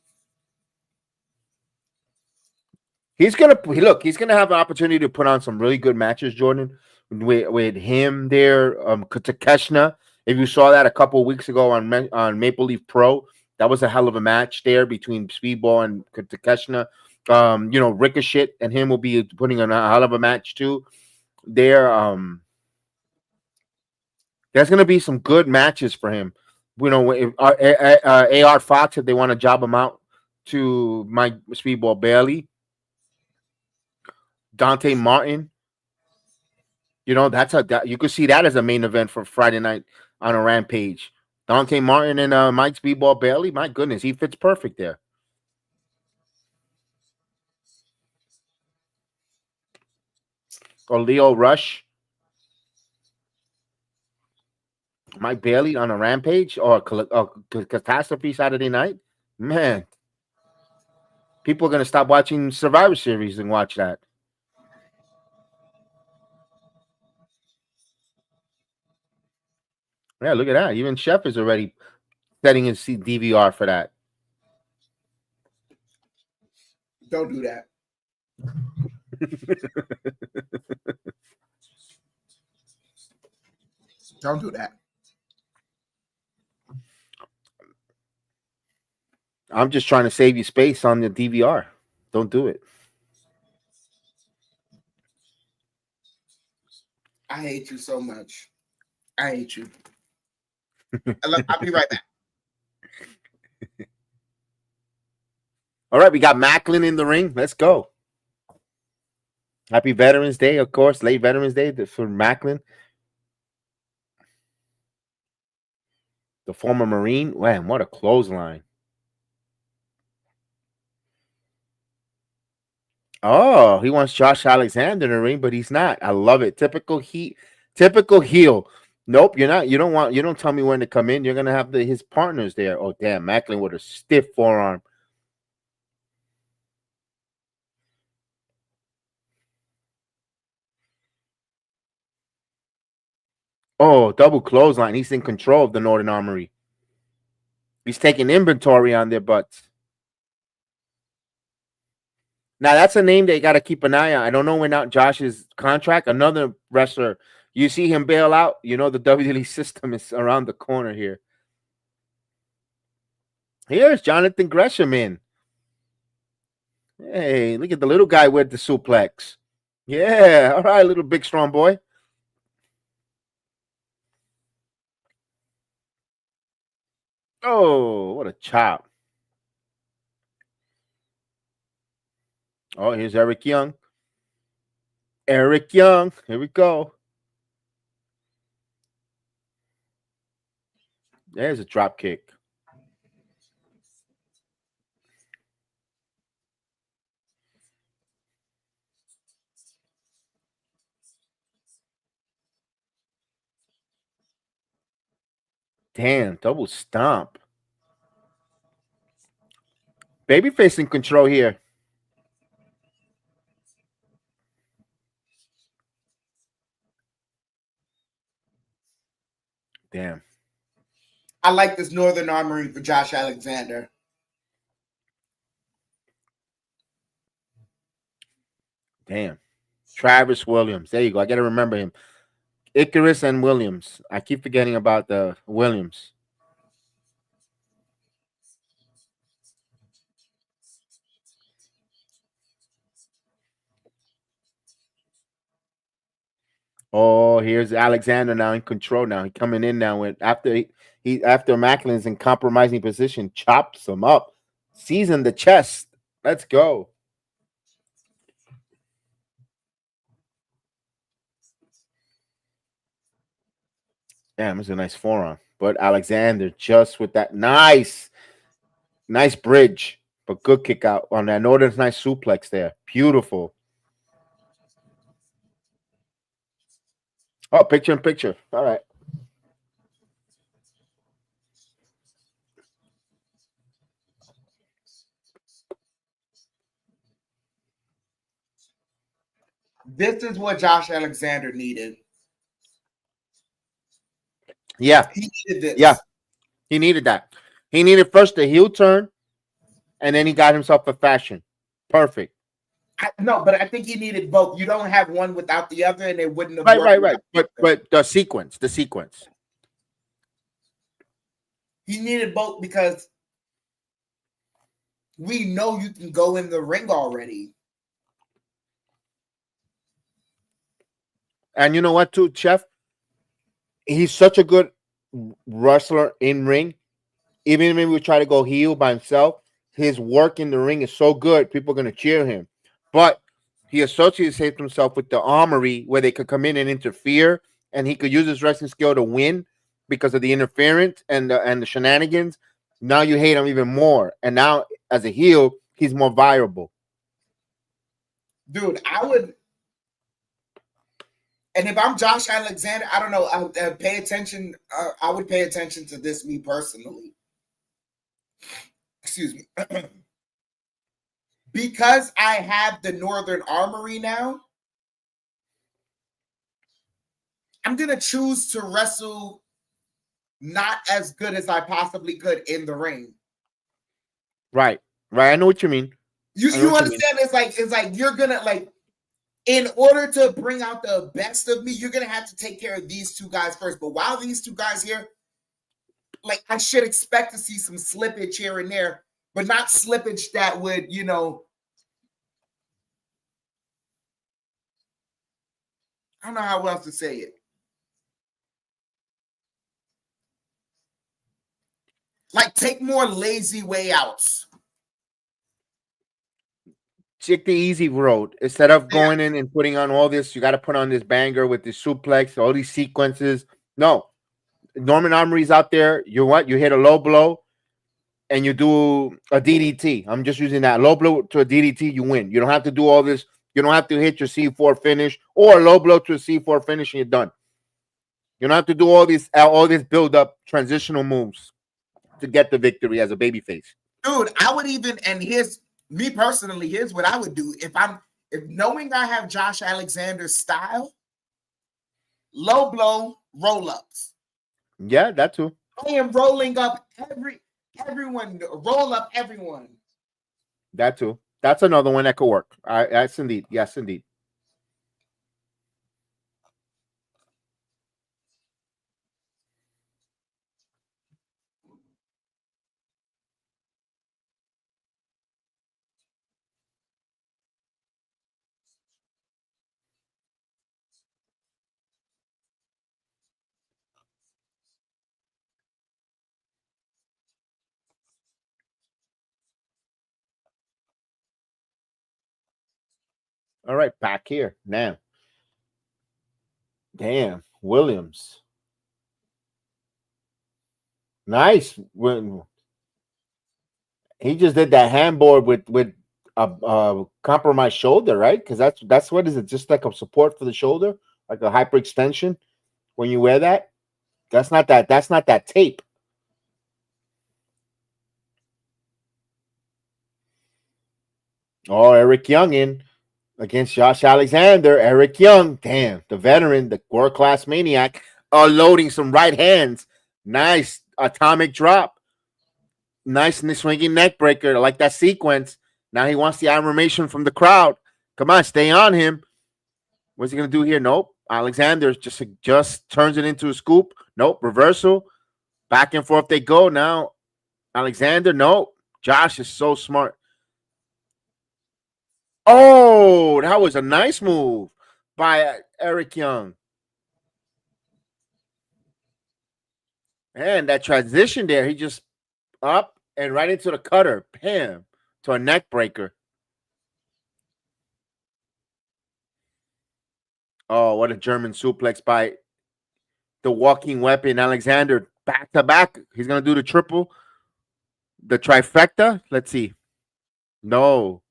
He's gonna have an opportunity to put on some really good matches, Jordan, with him there. Takeshna, if you saw that a couple of weeks ago on Maple Leaf Pro, that was a hell of a match there between Speedball and Takeshna. Ricochet and him will be putting on a hell of a match too. There's gonna be some good matches for him. If AR Fox, if they want to job him out to Mike Speedball Bailey. Dante Martin, you could see that as a main event for Friday night on a Rampage. Dante Martin and Mike Speedball Bailey, my goodness, he fits perfect there. Or Leo Rush. Mike Bailey on a Rampage or Catastrophe Saturday night, man, people are gonna stop watching Survivor Series and watch that. Yeah, look at that. Even Chef is already setting his DVR for that. Don't do that. Don't do that. I'm just trying to save you space on the DVR. Don't do it. I hate you so much. I hate you. I'll be right back. All right, we got Macklin in the ring. Let's go. Happy Veterans Day, of course. Late Veterans Day for Macklin. The former Marine. Man, what a clothesline. Oh, he wants Josh Alexander in the ring, but he's not. I love it. Typical heel. Nope, you're not. You don't tell me when to come in. You're gonna have his partners there. Oh, damn, Macklin with a stiff forearm. Oh, double clothesline. He's in control of the Northern Armory. He's taking inventory on their butts. Now, that's a name they got to keep an eye on. I don't know when out Josh's contract. Another wrestler, you see him bail out, you know the WWE system is around the corner here. Here's Jonathan Gresham in. Hey, look at the little guy with the suplex. Yeah, all right, little big strong boy. Oh, what a chop. Oh, here's Eric Young. Eric Young. Here we go. There's a drop kick. Damn, double stomp. Babyface in control here. Damn. I like this Northern Armory for Josh Alexander. Damn. Travis Williams. There you go. I got to remember him. Icarus and Williams. I keep forgetting about the Williams. Oh, here's Alexander now in control. Now he coming in now with after Macklin's in compromising position, chops him up, sees in the chest. Let's go. Damn, it's a nice forearm. But Alexander just with that nice bridge, but good kick out on that. Northern's nice suplex there. Beautiful. Oh, picture in picture. All right. This is what Josh Alexander needed. Yeah. He needed this. Yeah. He needed that. He needed first the heel turn, and then he got himself a fashion. Perfect. No, but I think he needed both. You don't have one without the other, and it wouldn't have Right. worked. But the sequence. He needed both because we know you can go in the ring already. And you know what, too, Chef? He's such a good wrestler in ring. Even if we try to go heel by himself, his work in the ring is so good, people are going to cheer him. But he associates himself with the Armory where they could come in and interfere, and he could use his wrestling skill to win because of the interference and the shenanigans. Now you hate him even more. And now, as a heel, he's more viable. Dude, I would... And if I'm Josh Alexander, I don't know. I pay attention. I would pay attention to this, me personally. Excuse me. Because I have the Northern Armory now, I'm going to choose to wrestle not as good as I possibly could in the ring. Right. I know what you mean. You understand? It's like you're going to, like, in order to bring out the best of me, you're going to have to take care of these two guys first. But while these two guys here, like, I should expect to see some slippage here and there, but not slippage that would, you know, I don't know how else to say it. Like, take more lazy way outs. Take the easy road. Instead of going in and putting on all this, you got to put on this banger with this suplex, all these sequences. No. Norman Armory's out there. You hit a low blow and you do a DDT. I'm just using that. Low blow to a DDT, you win. You don't have to do all this. You don't have to hit your C4 finish or a low blow to a C4 finish and you're done. You don't have to do all this build-up transitional moves to get the victory as a babyface. Dude, I would even, and here's me personally, here's what I would do. If knowing I have Josh Alexander's style, low blow, roll-ups. Yeah, that too. I am rolling up everyone, roll up everyone. That too. That's another one that could work. Yes, indeed. All right, back here now. Damn, Williams. Nice. He just did that handboard with a compromised shoulder, right? Because that's what is it? Just like a support for the shoulder, like a hyperextension. When you wear that, that's not that tape. Oh, Eric Young in against Josh Alexander. Eric Young, damn, the veteran, the world class maniac, loading some right hands. Nice atomic drop. Nice swinging neck breaker. I like that sequence. Now he wants the admiration from the crowd. Come on, stay on him. What's he gonna do here? Nope. Alexander just turns it into a scoop. Nope. Reversal. Back and forth they go. Now Alexander. Nope. Josh is so smart. Oh, that was a nice move by Eric Young. And that transition there, he just up and right into the cutter. Bam. To a neck breaker. Oh, what a German suplex by the walking weapon, Alexander. Back to back. He's going to do the triple. The trifecta. Let's see. No.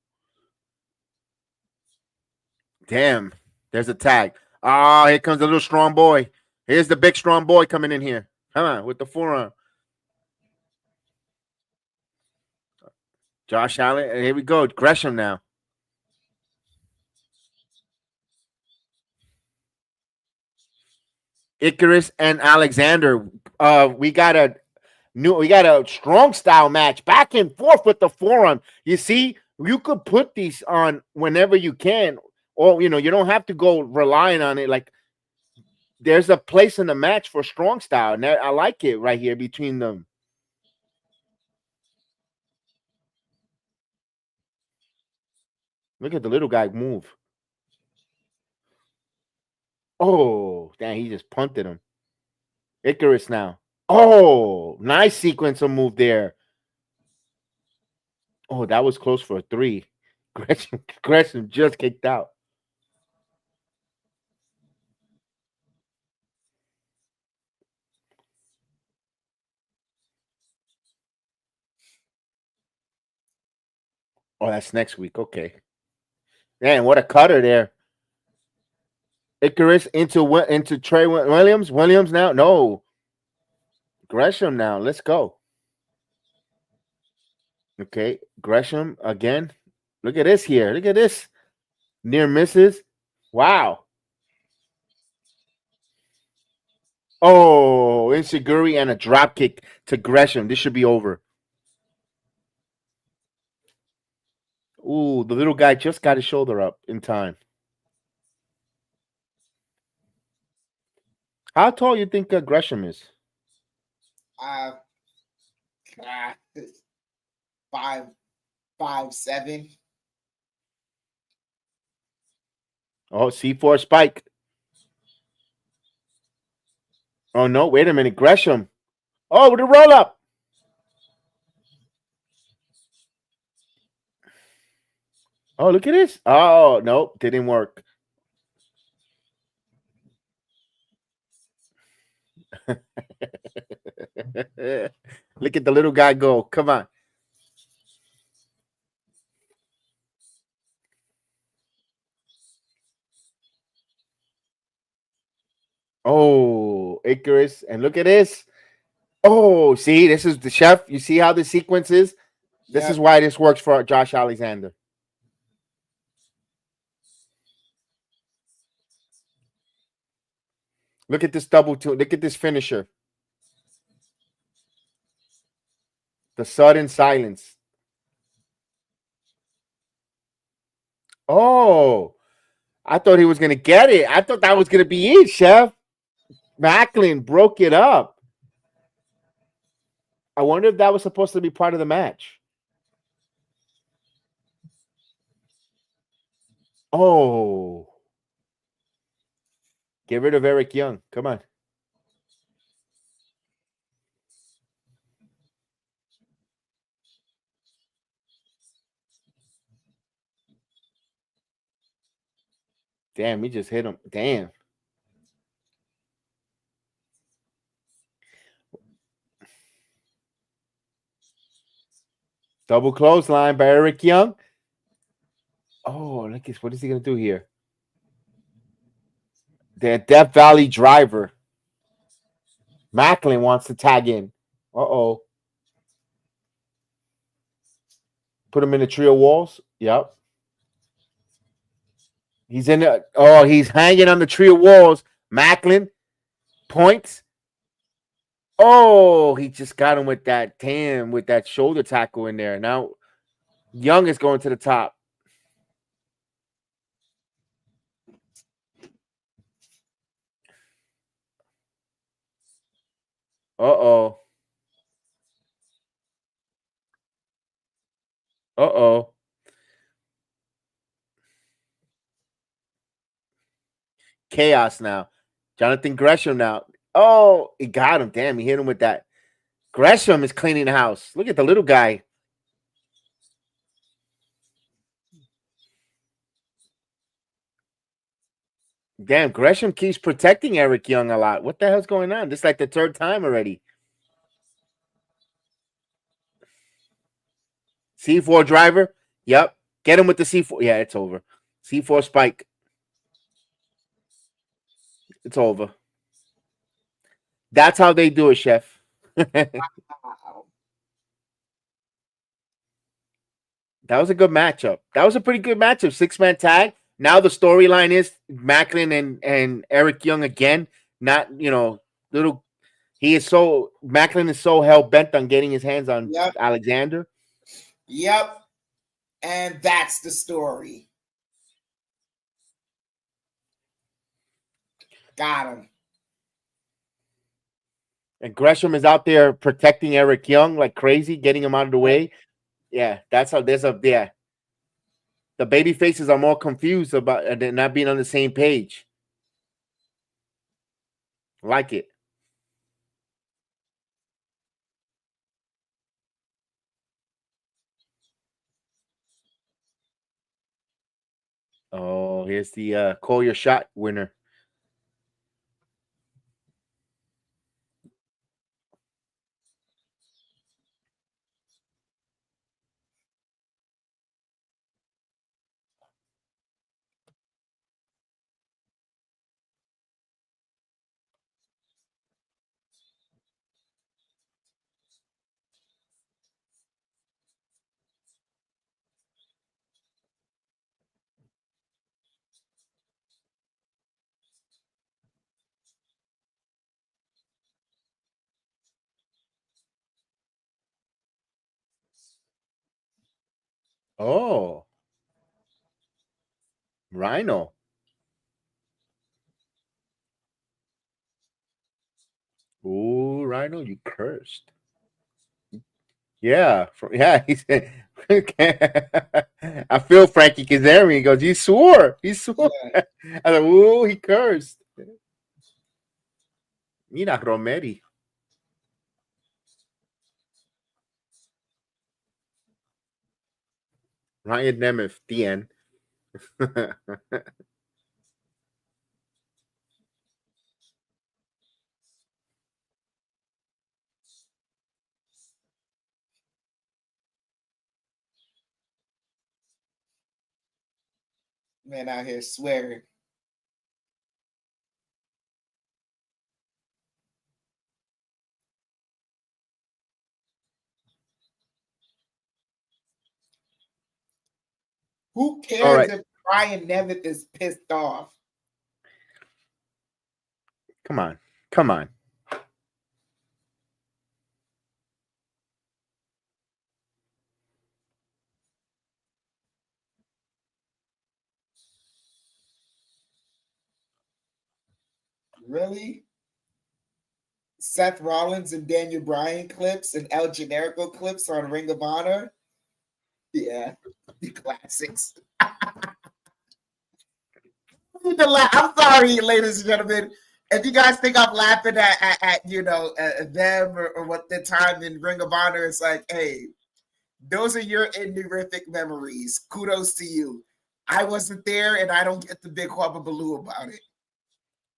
Damn. There's a tag. Oh, here comes the little strong boy. Here's the big strong boy coming in here. Come on, with the forearm. Josh Allen. Here we go. Gresham now. Icarus and Alexander. We got a strong style match. Back and forth with the forearm. You see, you could put these on whenever you can. Or, you don't have to go relying on it. Like, there's a place in the match for strong style. And I like it right here between them. Look at the little guy move. Oh, damn, he just punted him. Icarus now. Oh, nice sequence of move there. Oh, that was close for a 3. Gresham just kicked out. Oh, that's next week. Okay. Man, what a cutter there. Icarus into Trey Williams. Williams now. No. Gresham now. Let's go. Okay. Gresham again. Look at this here. Look at this. Near misses. Wow. Oh, Insiguri and a drop kick to Gresham. This should be over. Ooh, the little guy just got his shoulder up in time. How tall you think Gresham is? Uh, uh, 5'7". Oh, C4 spike. Oh no, wait a minute. Gresham. Oh, with a roll up. Oh, look at this. Oh, nope, didn't work. Look at the little guy go. Come on. Oh, Icarus. And look at this. Oh, see, this is the chef. You see how the sequence is? This is why this works for Josh Alexander. Look at this double two. Look at this finisher. The sudden silence. Oh, I thought he was going to get it. I thought that was going to be it, Chef. Macklin broke it up. I wonder if that was supposed to be part of the match. Oh. Get rid of Eric Young. Come on. Damn, he just hit him. Damn. Double clothesline by Eric Young. Oh, look at what is he gonna do here? The Death Valley driver. Macklin wants to tag in. Uh-oh. Put him in the trio walls. Yep. He's in the he's hanging on the trio walls. Macklin points. Oh, he just got him with that with that shoulder tackle in there. Now Young is going to the top. Uh-oh. Uh-oh. Chaos now. Jonathan Gresham now. Oh, he got him. Damn, he hit him with that. Gresham is cleaning the house. Look at the little guy. Damn, Gresham keeps protecting Eric Young a lot. What the hell's going on? This is like the third time already. C4 driver. Yep. Get him with the C4. Yeah, it's over. C4 spike. It's over. That's how they do it, Chef. That was a good matchup. That was a pretty good matchup. 6-man tag. Now the storyline is Macklin and Eric Young again. Not, little. Macklin is so hell bent on getting his hands on Alexander. Yep. And that's the story. Got him. And Gresham is out there protecting Eric Young like crazy, getting him out of the way. Yeah, that's how the baby faces are more confused about not being on the same page. Like it. Oh, here's the call your shot winner. Oh, Rhino. Ooh, Rhino, you cursed. Yeah, yeah. He said, I feel Frankie Kazarian. He goes, he swore. He swore. Yeah, I was like, ooh, he cursed. Mira, Romeri. Ryan Nemeth, the end. man out here swearing. Who All cares right. if Brian Nemeth is pissed off? Come on. Come on. Really? Seth Rollins and Daniel Bryan clips and El Generico clips on Ring of Honor? Yeah, the classics. I'm sorry, ladies and gentlemen. If you guys think I'm laughing at them or what the time in Ring of Honor, it's like, hey, those are your indie memories. Kudos to you. I wasn't there, and I don't get the big hullabaloo about it.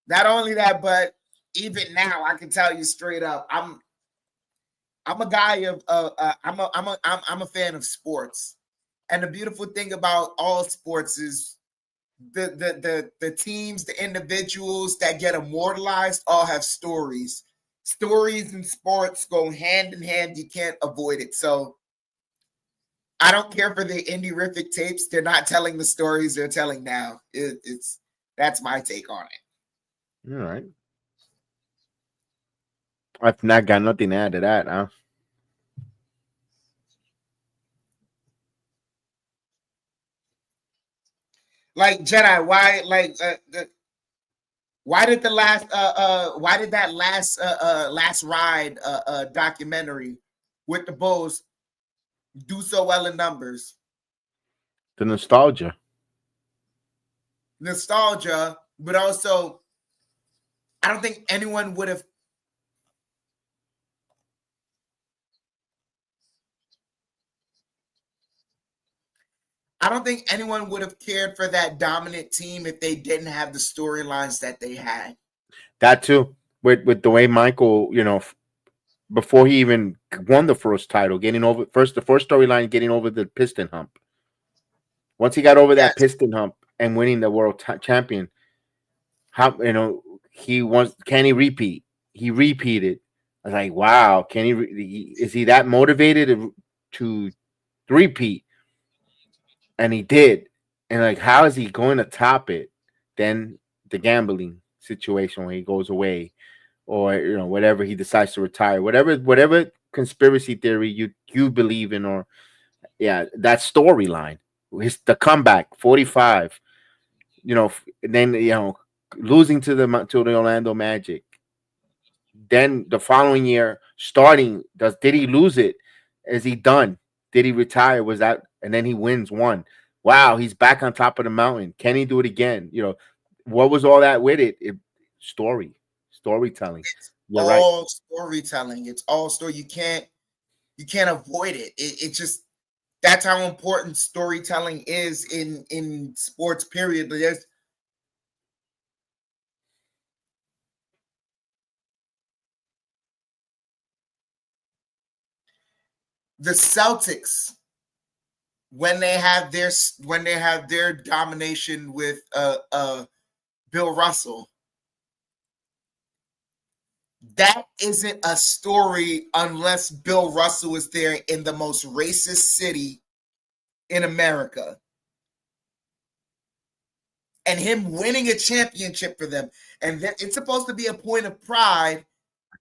Not only that, but even now, I can tell you straight up, I'm a guy of I'm a fan of sports, and the beautiful thing about all sports is the teams, the individuals that get immortalized all have stories. Stories in sports go hand in hand. You can't avoid it. So I don't care for the indie-rific tapes. They're not telling the stories they're telling now. It's that's my take on it. All right. I've not got nothing to add to that, huh? Like Jedi, why did the last why did that last ride documentary with the Bulls do so well in numbers? The nostalgia. Nostalgia, but also I don't think anyone would have. I don't think anyone would have cared for that dominant team if they didn't have the storylines that they had. That too. With the way Michael, before he even won the first title, getting over the first storyline, getting over the piston hump. Once he got over that Yes, piston hump and winning the world champion, how he wants, can he repeat? He repeated. I was like, wow, can is he that motivated to repeat? And he did. And like, how is he going to top it? Then the gambling situation when he goes away, or whatever he decides to retire, whatever conspiracy theory you believe in, or yeah, that storyline, the comeback 45, then losing to the Orlando Magic. Then the following year, starting, did he lose it? Is he done? Did he retire? Was that, and then he wins one. Wow, he's back on top of the mountain. Can he do it again? What was all that with it? Storytelling. it's You're right. all storytelling. It's all story. You can't avoid it. It just that's how important storytelling is in sports. Period. But there's the Celtics when they have their domination with Bill Russell. That isn't a story unless Bill Russell is there in the most racist city in America and him winning a championship for them. And it's supposed to be a point of pride,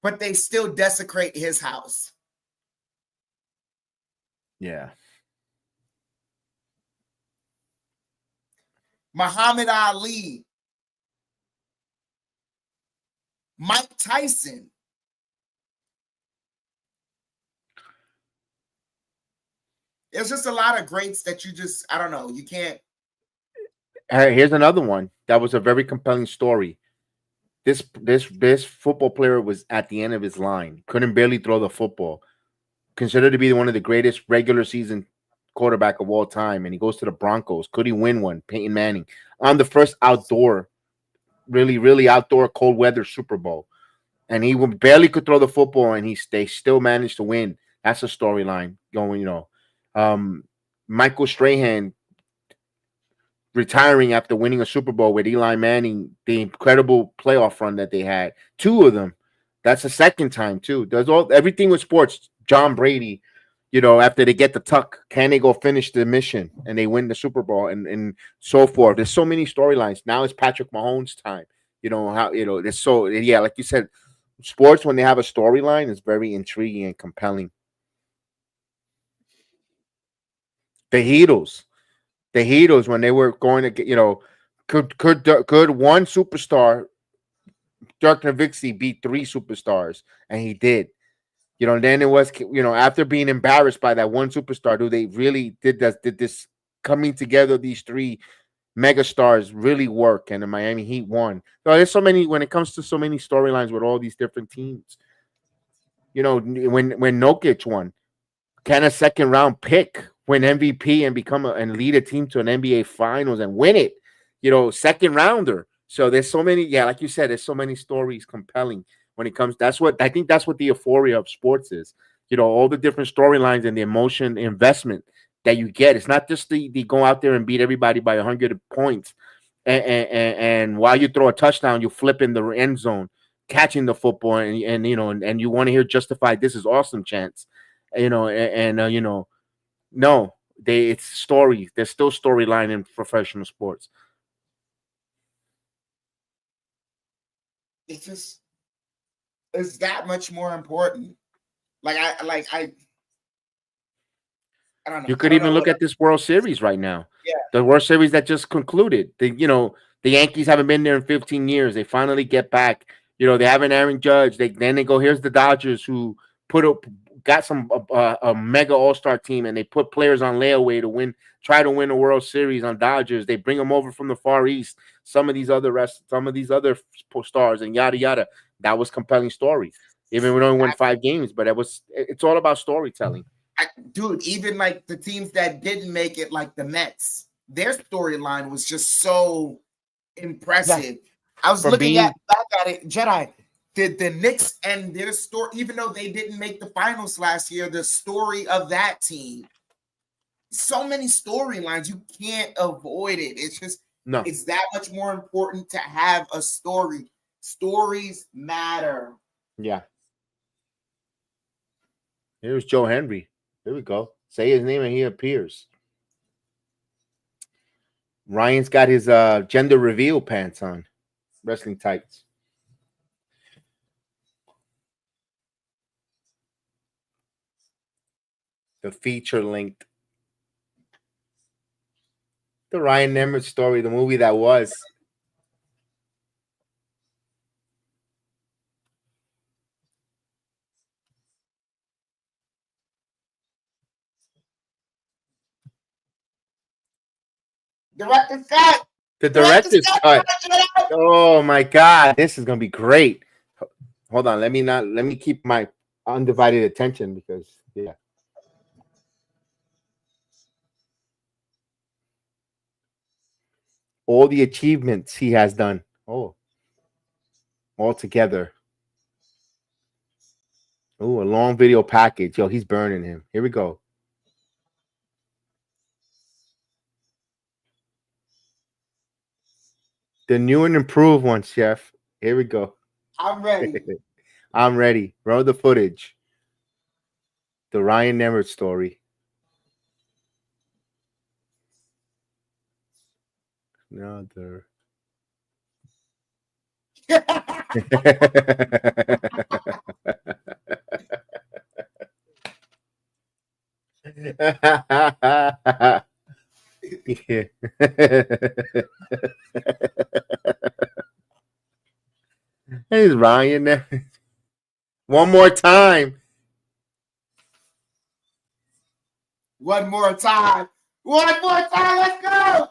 but they still desecrate his house. Yeah. Muhammad Ali, Mike Tyson. There's just a lot of greats that you just, I don't know, you can't. Here's another one that was a very compelling story. This football player was at the end of his line, couldn't barely throw the football, considered to be one of the greatest regular season quarterback of all time, and he goes to the Broncos. Could he win one? Peyton Manning on the first outdoor, really outdoor cold weather Super Bowl, and he barely could throw the football, and they still managed to win. That's a storyline going. Michael Strahan retiring after winning a Super Bowl with Eli Manning, the incredible playoff run that they had, two of them. That's the second time too. There's everything with sports. John Brady, after they get the tuck, can they go finish the mission and they win the Super Bowl and so forth. There's so many storylines. Now it's Patrick Mahomes' time. There's like you said, sports when they have a storyline is very intriguing and compelling. The Heatles when they were going to get, could one superstar, Dirk Nowitzki, beat three superstars, and he did. And then it was, after being embarrassed by that one superstar, do they really did this coming together? These three megastars really work, and the Miami Heat won. So there's so many when it comes to so many storylines with all these different teams. When Jokic won, can a second round pick win MVP and lead a team to an NBA Finals and win it? Second rounder. So there's so many, like you said, there's so many stories compelling when it comes. That's what the euphoria of sports is. All the different storylines and the emotion investment that you get. It's not just the go out there and beat everybody by 100 points, and while you throw a touchdown, you flip in the end zone, catching the football, and you want to hear justified. This is awesome chants, no, it's story. There's still storyline in professional sports. It's that much more important. I don't know. You could even look at this World Series right now. Yeah. The World Series that just concluded. The Yankees haven't been there in 15 years. They finally get back. They have an Aaron Judge. Then they go, here's the Dodgers who got some a mega all-star team, and they put players on layaway to try to win a World Series on Dodgers. They bring them over from the Far East. Some of these other stars and yada yada. That was compelling story. Even we only won 5 games, but it's all about storytelling. Dude, even like the teams that didn't make it, like the Mets, their storyline was just so impressive. Yeah. I was back at it, Jedi. The Knicks and their story, even though they didn't make the finals last year, the story of that team, so many storylines, you can't avoid it. It's just, It's that much more important to have a story. Stories matter. Yeah. Here's Joe Henry. Here we go. Say his name and he appears. Ryan's got his gender reveal pants on. Wrestling tights. The feature linked. The Ryan Nemeth story, the movie that was. Director's cut. The director's cut. Oh my God, this is gonna be great. Hold on, let me keep my undivided attention because all the achievements he has done. Oh, all together. Oh, a long video package. Yo, he's burning him. Here we go. The new and improved one, Chef. Here we go. I'm ready. I'm ready. Roll the footage. The Ryan Nemeth story. Another. Yeah. Hey, Ryan. One more time. One more time. One more time. Let's go.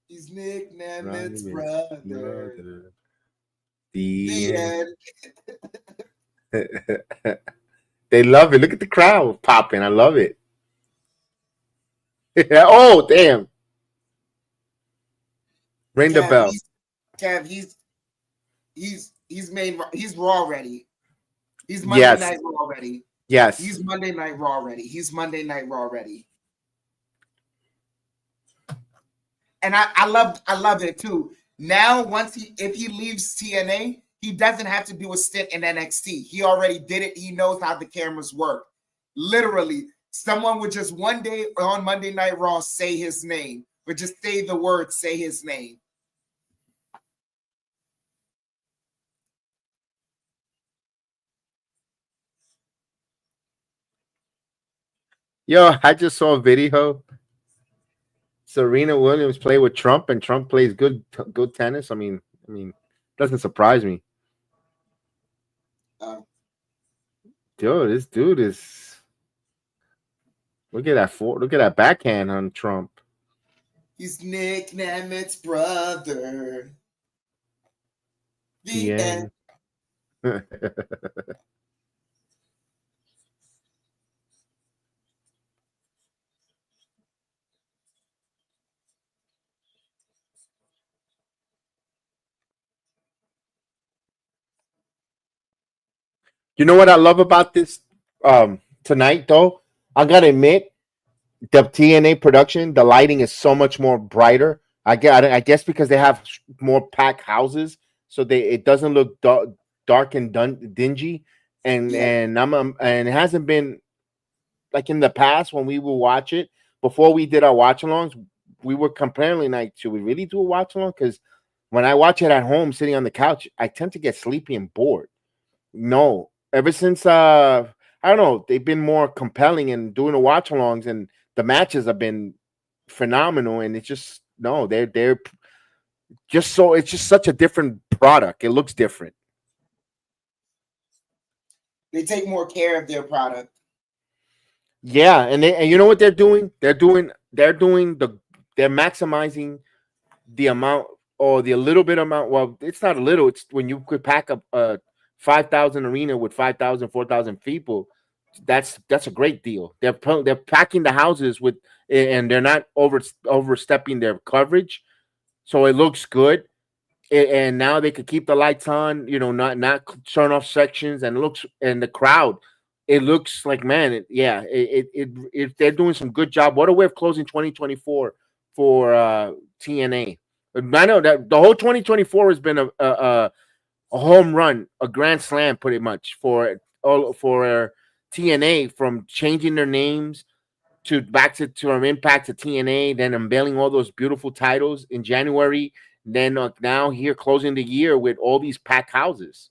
His nickname it's Ryan is brother. brother. The The end. end. They love it. Look at the crowd popping. I love it. Oh, damn. Ring the Kev, bell. he's Kev, he's Raw ready. He's Monday Yes. Night Raw ready. Yes. He's Monday Night Raw ready. He's Monday Night Raw ready. And I love it too. Now, if he leaves TNA, he doesn't have to do a stint in NXT. He already did it. He knows how the cameras work. Literally, someone would just one day on Monday Night Raw say his name, would just say the word, say his name. Yo, I just saw a video. Serena Williams play with Trump, and Trump plays good tennis. I mean, doesn't surprise me. Uh, Dude, this dude is. Look at that backhand on Trump. his nickname it's brother. The end. Yeah. You know what I love about this tonight though? I gotta admit, the TNA production, the lighting is so much more brighter. I guess because they have more packed houses, so it doesn't look dark and dingy. Yeah. And it hasn't been like in the past when we would watch it before we did our watch alongs. We were comparing like, should we really do a watch along? Because when I watch it at home, sitting on the couch, I tend to get sleepy and bored. No, ever since I don't know, they've been more compelling and doing the watch alongs, and the matches have been phenomenal. And it's just no, they're just so it's just such a different product. It looks different. They take more care of their product. Yeah, and you know what they're doing? They're maximizing the amount or the little bit amount. Well, it's not a little. It's when you could pack up a 5,000 arena with 5,000, 4,000 people. That's a great deal. They're packing the houses with, and they're not overstepping their coverage, so it looks good. And now they could keep the lights on, not turn off sections, and the crowd. It looks like, man, they're doing some good job. What a way of closing 2024 for TNA. I know that the whole 2024 has been a home run, a grand slam, pretty much for TNA, from changing their names to back to our Impact to TNA, then unveiling all those beautiful titles in January. Then now here closing the year with all these packed houses.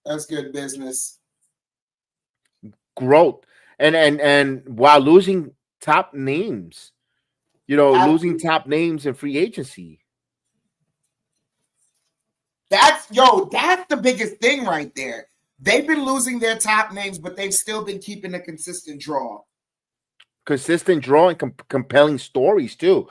That's good business. Growth and while losing top names, losing Absolutely. top names in free agency. That's the biggest thing right there. They've been losing their top names, but they've still been keeping a consistent draw. Consistent draw and compelling stories too.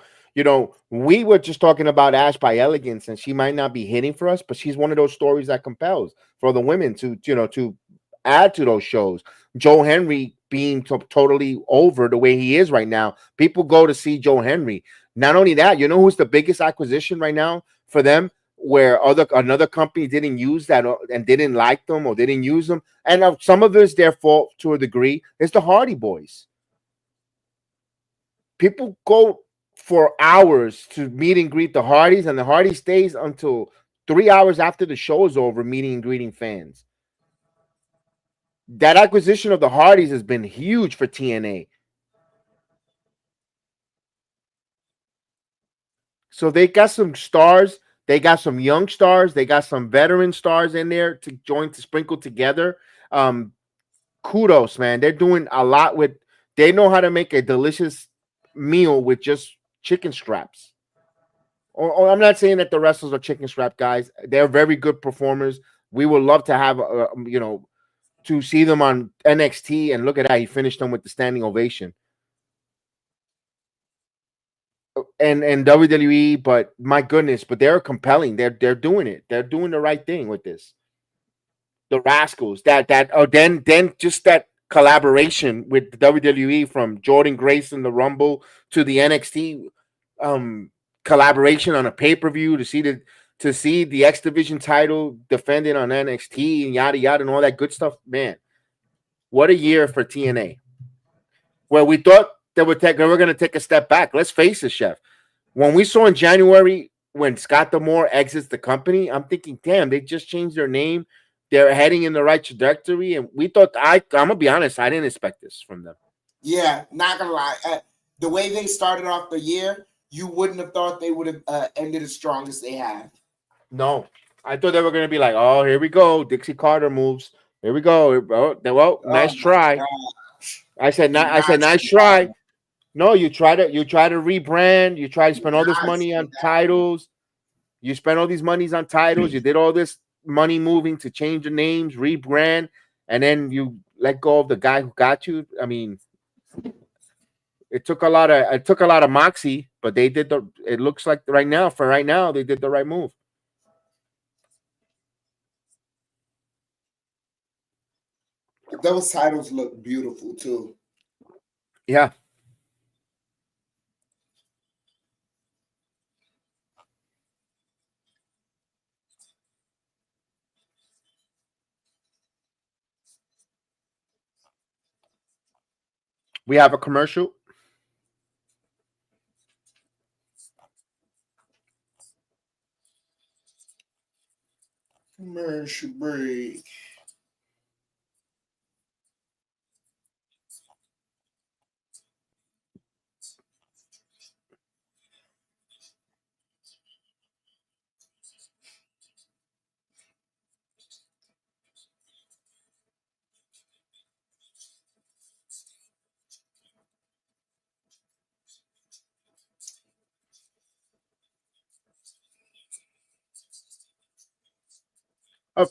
We were just talking about Ash by Elegance, and she might not be hitting for us, but she's one of those stories that compels for the women to add to those shows. Joe Henry being totally over the way he is right now. People go to see Joe Henry. Not only that, you know who's the biggest acquisition right now for them, where another company didn't use that and didn't like them or didn't use them, and some of it's their fault to a degree. It's the Hardy Boys. People go for hours to meet and greet the Hardys, and the Hardy stays until 3 hours after the show is over, meeting and greeting fans. That acquisition of the Hardys has been huge for TNA. So they got some stars They got some young stars. They got some veteran stars in there to join to sprinkle together. Um, Kudos, man. They're doing a lot with. They know how to make a delicious meal with just chicken scraps. Or I'm not saying that the wrestlers are chicken scrap guys. They're very good performers. We would love to have, to see them on NXT, and look at that. He finished them with the standing ovation. And WWE, but my goodness, but they're compelling. They're doing it. They're doing the right thing with this. The Rascals. Then just that collaboration with the WWE, from Jordan Grace in the Rumble to the NXT collaboration on a pay-per-view to see the X Division title defended on NXT and yada yada and all that good stuff. Man, what a year for TNA. Where we thought they were going to take a step back. Let's face it, Chef. When we saw in January when Scott D'Amore exits the company, I'm thinking, damn, they just changed their name. They're heading in the right trajectory. And we thought, I'm going to be honest, I didn't expect this from them. Yeah, not going to lie. The way they started off the year, you wouldn't have thought they would have ended as strong as they have. No. I thought they were going to be like, oh, here we go. Dixie Carter moves. Here we go. Well, nice try. Gosh. I said, nice try. No, you try to rebrand. You try to spend all this money on titles. You spend all these monies on titles. You did all this money moving to change the names, rebrand, and then you let go of the guy who got you. I mean, it took a lot of moxie, but they did it looks like right now they did the right move. Those titles look beautiful too. Yeah. We have a commercial. Commercial break.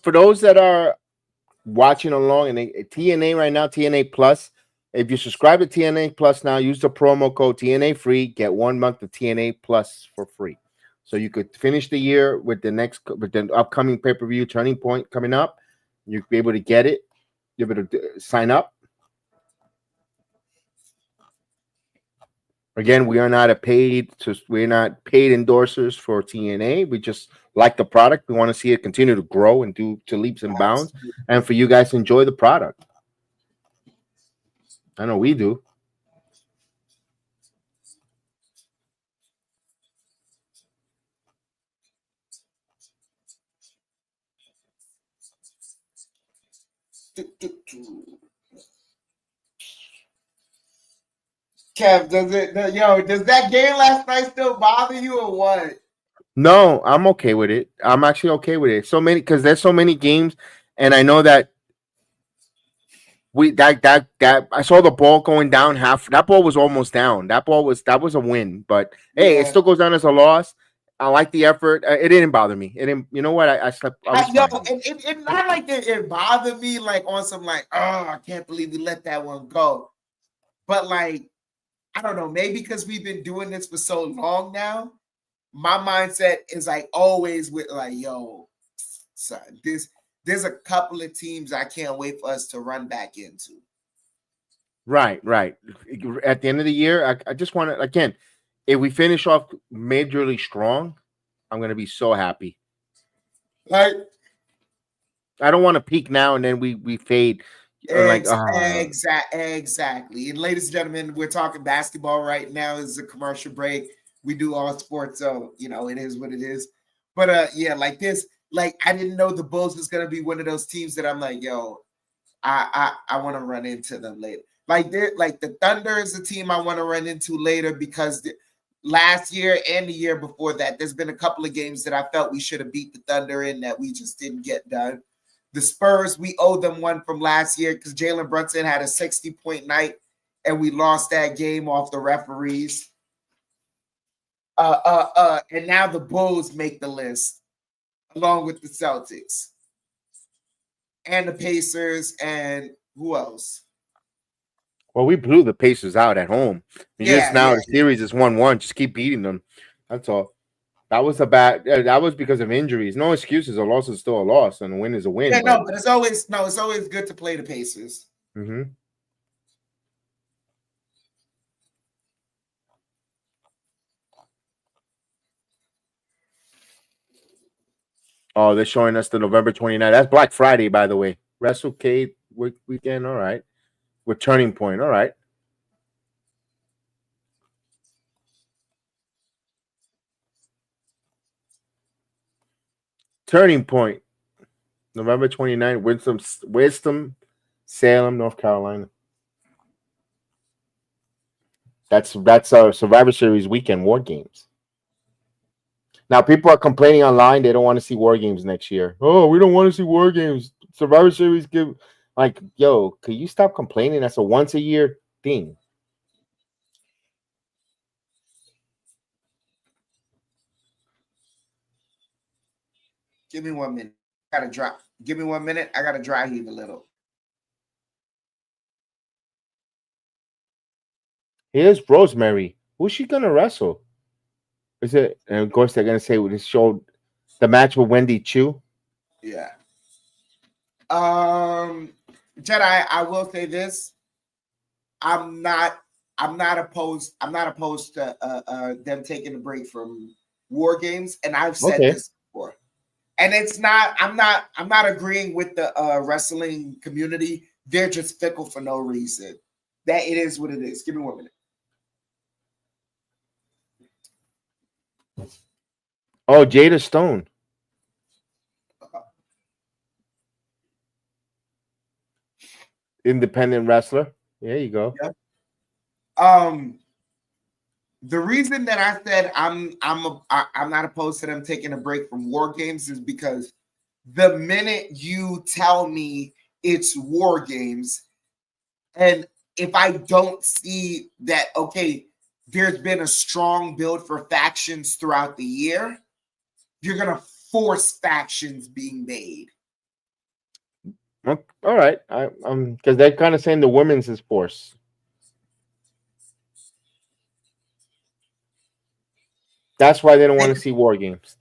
For those that are watching along, and TNA right now, TNA Plus. If you subscribe to TNA Plus now, use the promo code TNA free, get 1 month of TNA Plus for free. So you could finish the year with the upcoming pay-per-view Turning Point coming up. You'll be able to get it. You'll be able to sign up. Again, we're not paid endorsers for TNA. We just like the product. We want to see it continue to grow and do to leaps and bounds, and for you guys to enjoy the product. I know we do. Kev, does that game last night still bother you or what? No, I'm okay with it. I'm actually okay with it. Because there's so many games, and I know that I saw the ball going down half. That ball was almost down. That was a win, but hey, it still goes down as a loss. I like the effort. It didn't bother me. It didn't. You know what? I slept. It not like it bothered me like on some like, oh, I can't believe we let that one go. But like, I don't know, maybe because we've been doing this for so long now, my mindset is like always with like, yo, son, there's a couple of teams I can't wait for us to run back into. Right. At the end of the year, I just want to, again, if we finish off majorly strong, I'm going to be so happy. Like, I don't want to peak now and then we fade. Exactly. And ladies and gentlemen, we're talking basketball right now. This is a commercial break. We do all sports, so it is what it is. But yeah, like this, like I didn't know the Bulls was gonna be one of those teams that I'm like, yo, I want to run into them later. Like the Thunder is a team I want to run into later because last year and the year before that, there's been a couple of games that I felt we should have beat the Thunder in that we just didn't get done. The Spurs, we owe them one from last year because Jalen Brunson had a 60-point night and we lost that game off the referees. And now the Bulls make the list along with the Celtics and the Pacers and who else? Well, we blew the Pacers out at home. The series is 1-1. Just keep beating them. That's all. That was that was because of injuries. No excuses. A loss is still a loss, and a win is a win. Yeah, but it's always good to play the Pacers. Mm-hmm. Oh, they're showing us the November 29th. That's Black Friday, by the way. WrestleCade weekend. All right. With Turning Point. All right. Turning Point. November 29th. Winston-Salem, North Carolina. That's our Survivor Series weekend War Games. Now, people are complaining online they don't want to see War Games next year. Oh, we don't want to see War Games. Survivor Series could you stop complaining? That's a once-a-year thing. Give me 1 minute. Give me 1 minute. I got to dry heave a little. Here's Rosemary. Who's she going to wrestle? Is it? And of course, they're going to say when it showed the match with Wendy Chu. Yeah. Jedi, I will say this. I'm not opposed to them taking a break from War Games, and I've said this before. And it's not. I'm not agreeing with the wrestling community. They're just fickle for no reason. That it is what it is. Give me 1 minute. Oh, Jada Stone. Independent wrestler. There you go. Yeah. The reason that I said I'm not opposed to them taking a break from War Games is because the minute you tell me it's War Games, and if I don't see that, okay, there's been a strong build for factions throughout the year, you're gonna force factions being made. All right, because they're kind of saying the women's is forced. That's why they don't want to see War Games.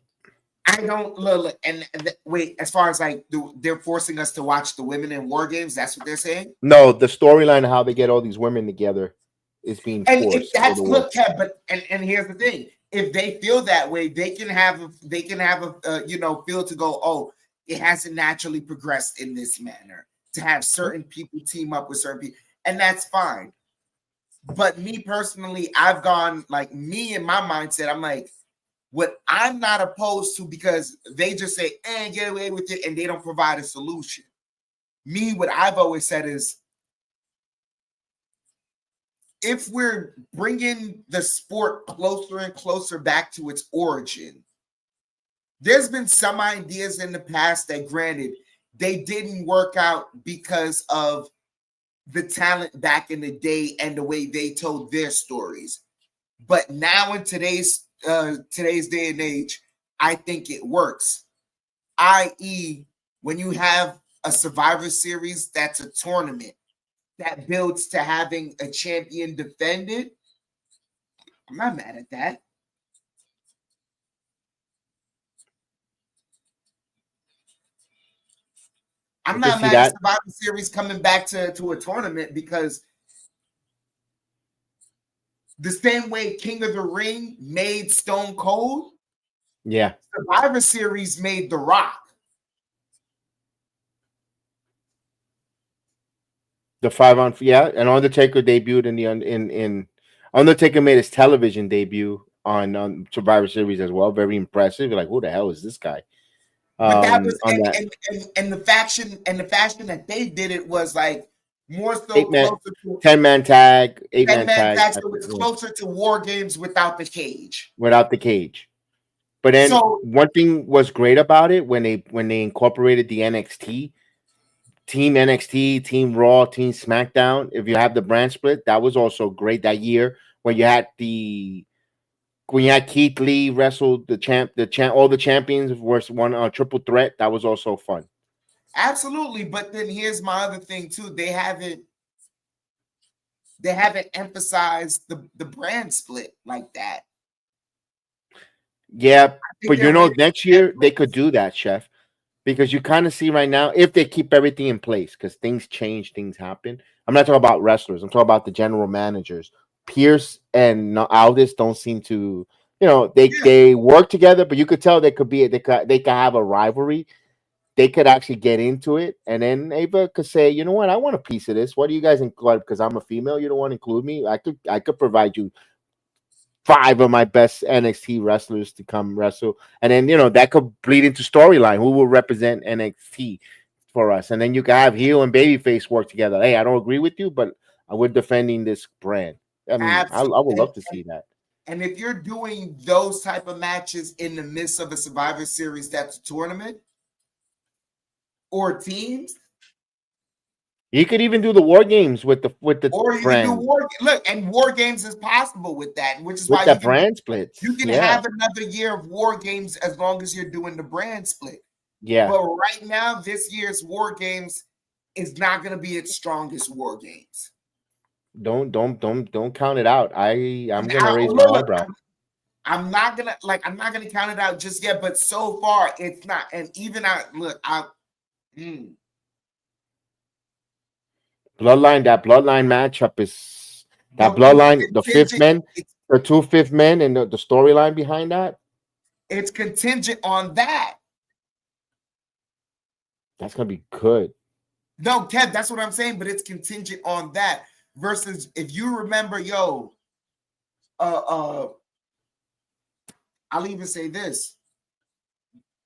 I don't look wait. As far as they're forcing us to watch the women in War Games. That's what they're saying. No, the storyline of how they get all these women together is being forced. Kev, but here's the thing: if they feel that way, they can have a feel to go. Oh, it hasn't naturally progressed in this manner to have certain people team up with certain people, and that's fine. But me personally, I've gone me in my mindset. I'm like, what I'm not opposed to, because they just say, get away with it, and they don't provide a solution. Me, what I've always said is, if we're bringing the sport closer and closer back to its origin, there's been some ideas in the past that, granted, they didn't work out because of the talent back in the day and the way they told their stories. But now in today's day and age, I think it works. I.e., when you have a Survivor Series that's a tournament that builds to having a champion defended, I'm not mad at that. I'm not mad at Survivor Series coming back to a tournament, because the same way King of the Ring made Stone Cold, Survivor Series made The Rock. The 5-on, and Undertaker debuted in Undertaker made his television debut on Survivor Series as well. Very impressive. You're like, who the hell is this guy? But that was and the fashion that they did it was like more so 8-man, closer to 10-man tag, 8-man 10-man tag, tag, so it's closer to War Games without the cage. without the cage. But then So one thing was great about it when they incorporated the NXT, Team NXT, Team Raw, Team SmackDown. If you have the brand split, that was also great that year when you had Keith Lee wrestle all the champions versus one triple threat. That was also fun. absolutely, but then here's my other thing too. They haven't emphasized the brand split like that. Yeah, but next year they could do that, Chef, because you kind of see right now if they keep everything in place, because things change, things happen. I'm not talking about wrestlers. I'm talking about the general managers. Pierce and Aldis don't seem to, they work together, but you could tell they could have a rivalry. They could actually get into it, and then Ava could say, you know what, I want a piece of this. What do you guys include? Because I'm a female, you don't want to include me. I could provide you 5 of my best NXT wrestlers to come wrestle, and then that could bleed into storyline. Who will represent NXT for us? And then you can have heel and babyface work together. Hey, I don't agree with you, but we're defending this brand. I mean, I would love to see that. And if you're doing those type of matches in the midst of a Survivor Series that's a tournament or teams, you could even do the War Games with the or you brand. can do War Games is possible with that, which is with why the brand splits. You can have another year of War Games as long as you're doing the brand split. Yeah. But right now, this year's War Games is not going to be its strongest War Games. Don't count it out. I'm gonna raise my eyebrow. I'm not gonna count it out just yet, but so far it's not. And even Bloodline matchup is the fifth men, the 2 fifth men, and the storyline behind that. It's contingent on that. That's gonna be good. No, Kev, that's what I'm saying, but it's contingent on that. Versus if you remember, I'll even say this.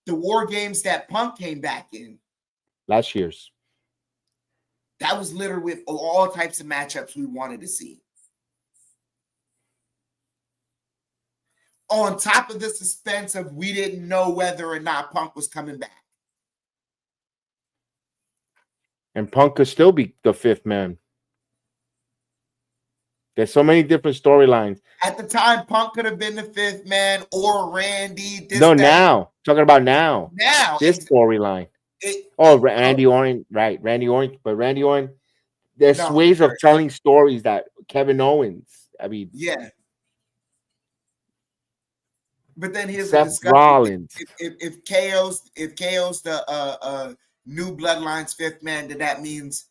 The War Games that Punk came back in. Last year's. That was littered with all types of matchups we wanted to see. On top of the suspense of we didn't know whether or not Punk was coming back. And Punk could still be the 5th man. There's so many different storylines. At the time, Punk could have been the 5th man or Randy. Now. Talking about now. Now. This storyline. Randy Orton. Right. Randy Orton. But Randy Orton, there's ways of telling stories that Kevin Owens. I mean. Yeah. But then here's Seth the discussion. Rollins. If KO's the new Bloodline's 5th man, then that means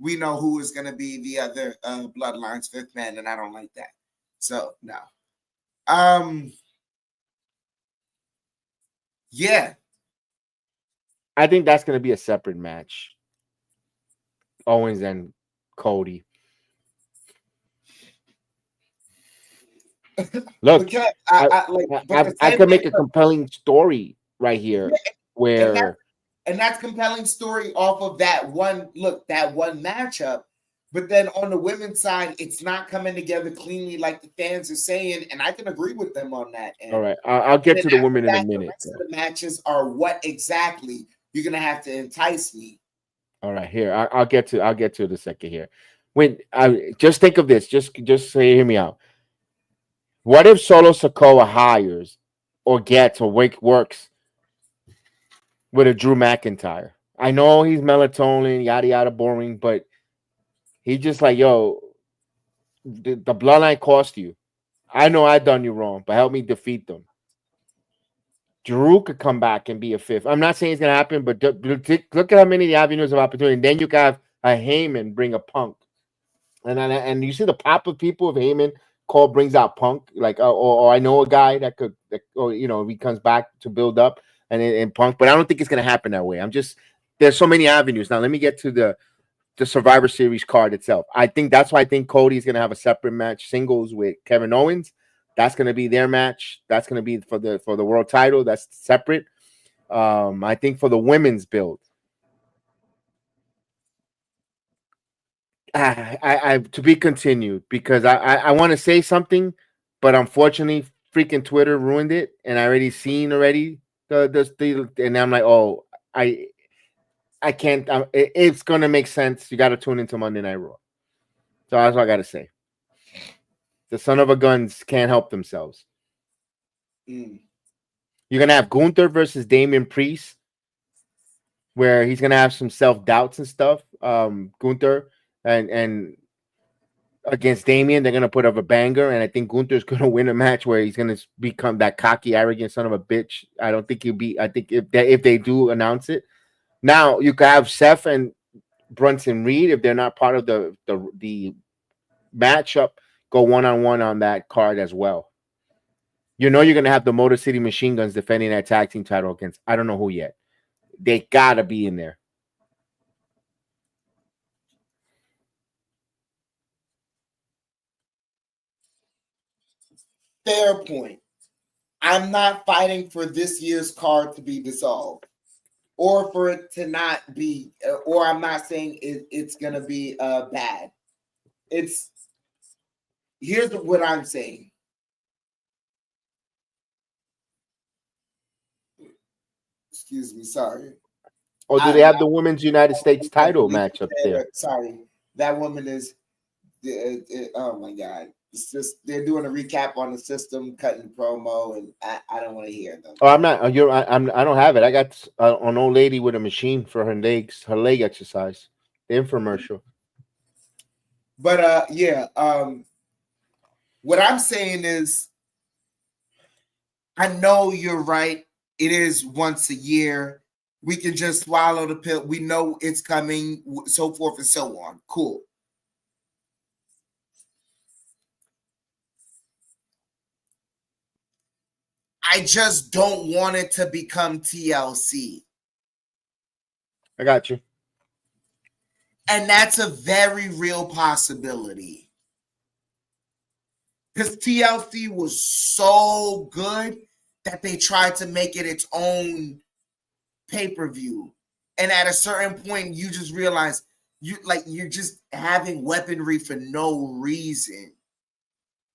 we know who is going to be the other Bloodline's 5th man, and I don't like that. So no. Yeah. I think that's going to be a separate match. Owens and Cody. Look, I could make a compelling story right here, and that's compelling story off of that one matchup. But then on the women's side, it's not coming together cleanly like the fans are saying, and I can agree with them on that. All right, I'll get to the women in a minute. The rest of the matches are what exactly you're gonna have to entice me. All right, here I'll get to the second here. When I just think of this, just hear me out. What if Solo Sikoa hires or gets or works with a Drew McIntyre? I know he's melatonin, yada yada, boring, but he's just like, yo, the bloodline cost you. I know I done you wrong, but help me defeat them. Drew could come back and be a 5th. I'm not saying it's gonna happen, but look at how many avenues of opportunity. And then you can have a Heyman bring a Punk, and you see the pop of people if Heyman Cole brings out Punk, like or I know a guy that could, if he comes back to build up and Punk, but I don't think it's gonna happen that way. There's so many avenues. Now let me get to the Survivor Series card itself. I think that's why I think Cody's gonna have a separate match, singles with Kevin Owens. That's gonna be their match. That's gonna be for the world title. That's separate. I think for the women's build, I to be continued because I want to say something, but unfortunately, freaking Twitter ruined it, and I already seen already and I'm like, oh, I I can't. It's gonna make sense. You got to tune into Monday Night Raw. So that's what I got to say. The son of a guns can't help themselves. Mm. You're gonna have Gunther versus Damian Priest, where he's gonna have some self doubts and stuff. Gunther and against Damien, they're gonna put up a banger, and I think Gunther's gonna win a match where he's gonna become that cocky, arrogant son of a bitch. I don't think he'll be. I think if they do announce it, now you could have Seth and Brunson Reed if they're not part of the matchup, go one on that card as well. You know you're gonna have the Motor City Machine Guns defending that tag team title against I don't know who yet. They gotta be in there. Fair point. I'm not fighting for this year's card to be dissolved or for it to not be, or I'm not saying it's going to be bad. It's here's what I'm saying. Excuse me, sorry. Or do they have the Women's United States title match up there? Sorry, that woman is. Oh my god! It's just they're doing a recap on the system, cutting promo, and I don't want to hear them. Oh, I'm not. You're. I don't have it. I got an old lady with a machine for her legs, her leg exercise, the infomercial. But yeah. What I'm saying is, I know you're right. It is once a year. We can just swallow the pill. We know it's coming, so forth and so on. Cool. I just don't want it to become TLC. I got you. And that's a very real possibility. Because TLC was so good that they tried to make it its own pay-per-view. And at a certain point, you just realize you're just having weaponry for no reason.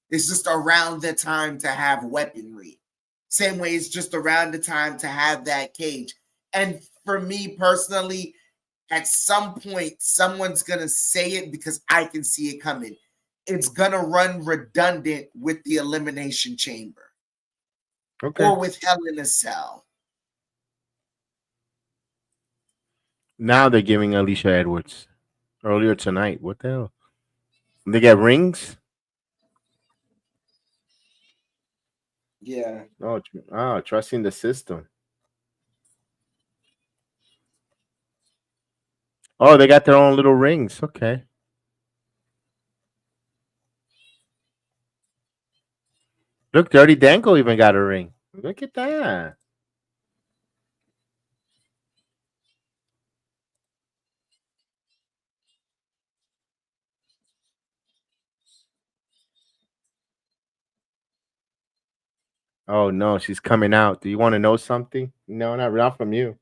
It's just around the time to have weaponry. Same way it's just around the time to have that cage. And for me personally, at some point, someone's going to say it because I can see it coming. It's going to run redundant with the Elimination Chamber. Okay. Or with Hell in a Cell. Now they're giving Alicia Edwards. Earlier tonight. What the hell? They get rings? Yeah. Oh, trusting the system. Oh, they got their own little rings. Okay. Look, Dirty Danko even got a ring. Look at that. Oh no, she's coming out. Do you want to know something? No, not from you.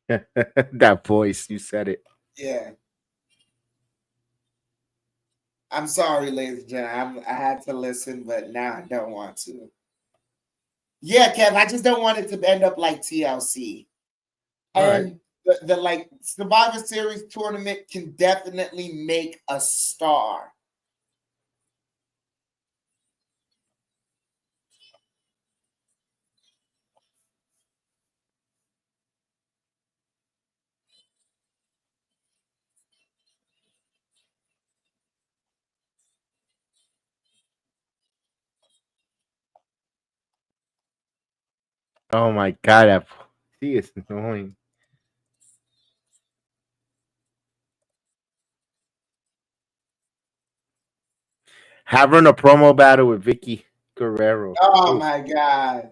That voice, you said it. Yeah. I'm sorry, ladies and gentlemen. I had to listen, but now I don't want to. Yeah, Kev, I just don't want it to end up like TLC. And the like Survivor Series tournament can definitely make a star. Oh my god, she is annoying. Have her in a promo battle with Vicky Guerrero. Oh Oof. my God.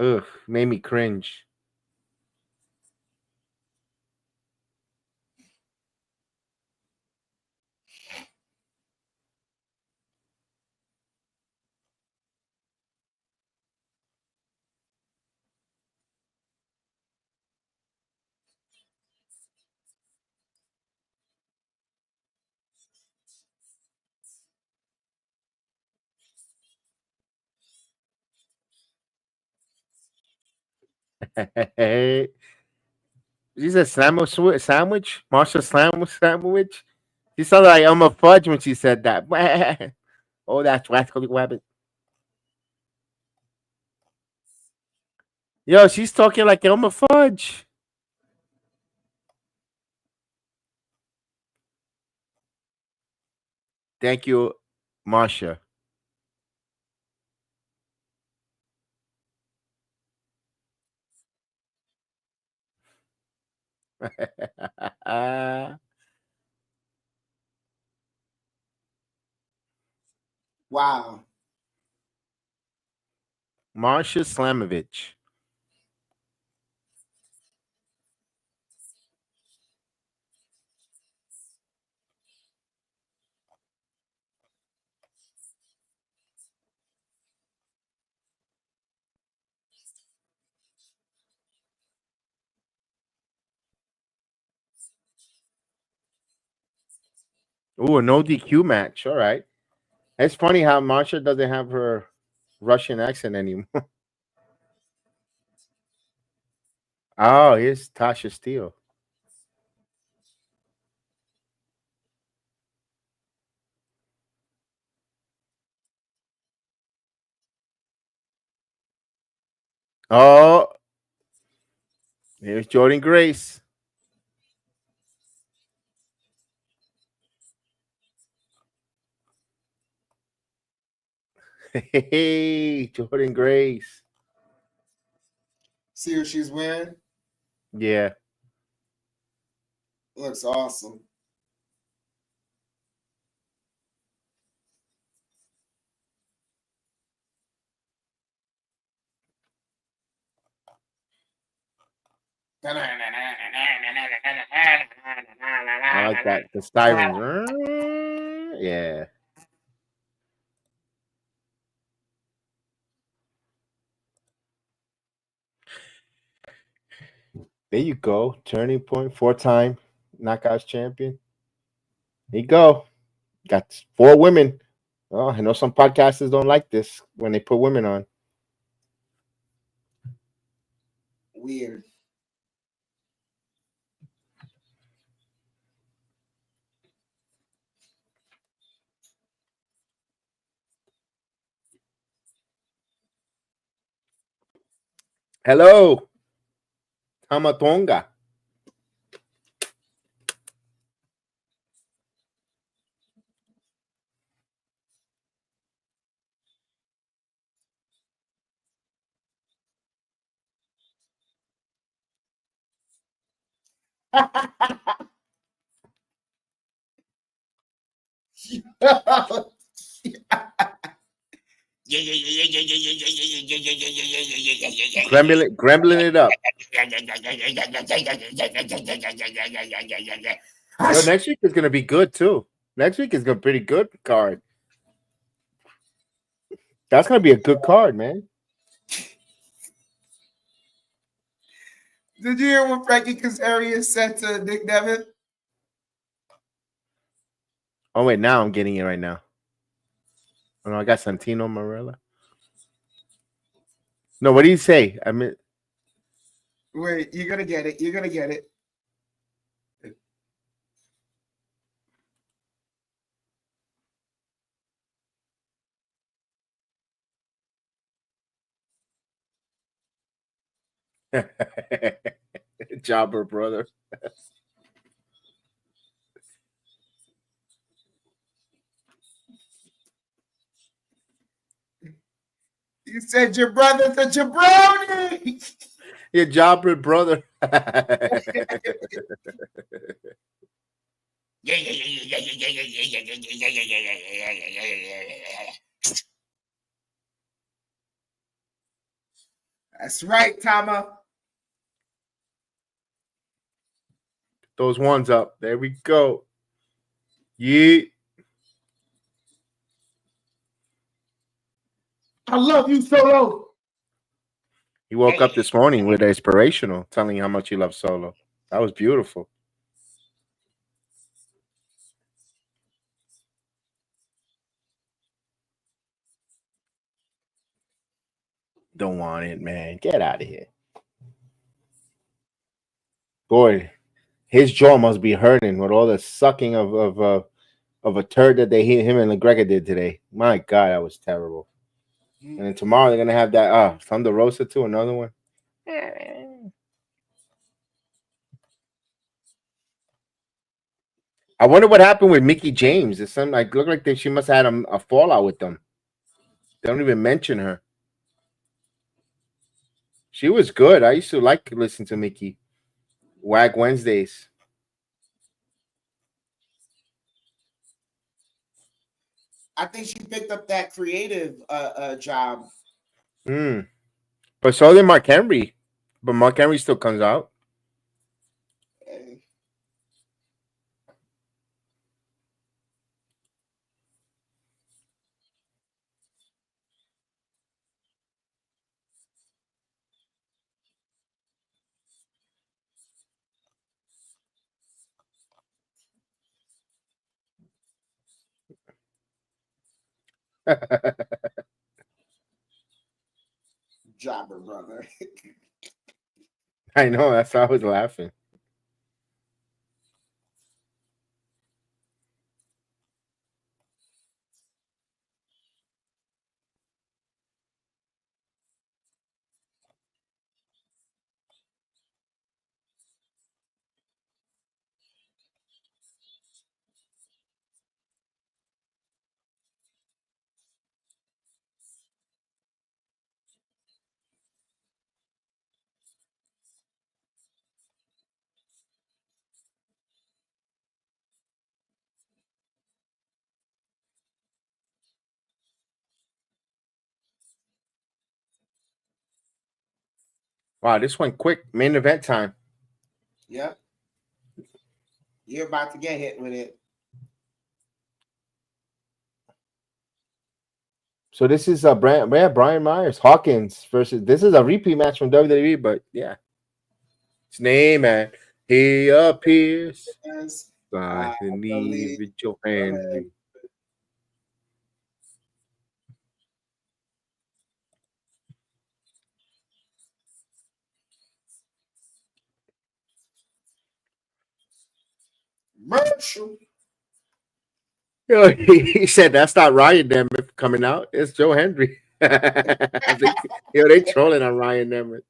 Ugh, made me cringe. She's a sandwich, Marsha sandwich. She sounded like Elma Fudge when she said that. Oh, that's rascally rabbit. Yo, she's talking like Elma Fudge. Thank you, Marsha. Wow. Marsha Slamovich. Ooh, a no DQ match. All right. It's funny how Marsha doesn't have her Russian accent anymore. Oh, here's Tasha Steele. Oh, here's Jordan Grace. Hey, Jordan Grace. See what she's wearing? Yeah. Looks awesome. I like that. The sirens. Yeah. There you go. Turning point. 4-time knockouts champion. There you go. Got 4 women. Oh, I know some podcasters don't like this when they put women on. Weird. Hello, Tamatonga. Grembling it up. Yo, next week is gonna be good too. Next week is gonna be pretty good card. That's gonna be a good card, man. Did you hear what Frankie Kazarian said to Nick Devin? Oh wait, now I'm getting it right now. Oh no, I got Santino Marella. No, what did he say? I mean, Wait, you're gonna get it. You're gonna get it. Jobber brother. You said your brother's a jabroni. Your jobber brother. Yeah, yeah, yeah, yeah, yeah, yeah, yeah, yeah, yeah, yeah, yeah, yeah, yeah, yeah. That's right, Tama. Those ones up. There we go. Yeah. I love you, Solo. He woke up this morning with inspirational, telling you how much he loves Solo. That was beautiful. Don't want it, man. Get out of here. Boy, his jaw must be hurting with all the sucking of a turd that they hit him and McGregor did today. My God, that was terrible. And then tomorrow they're gonna have that Thunder Rosa too, another one. I wonder what happened with Mickey James. It's some like look like she must have had a fallout with them. They don't even mention her. She was good. I used to like listen to Mickey. Wag Wednesdays. I think she picked up that creative job. Hmm. But so did Mark Henry. But Mark Henry still comes out. Jobber brother. I know. That's why I was laughing. Wow, this went quick. Main event time. Yep. You're about to get hit with it. So this is Brian Myers Hawkins versus. This is a repeat match from WWE, but yeah, his name and he appears. Yes. I I believe believe. with your Go ahead. Henry. Marshall. He said that's not Ryan Nemeth coming out. It's Joe Hendry. They trolling on Ryan Nemeth.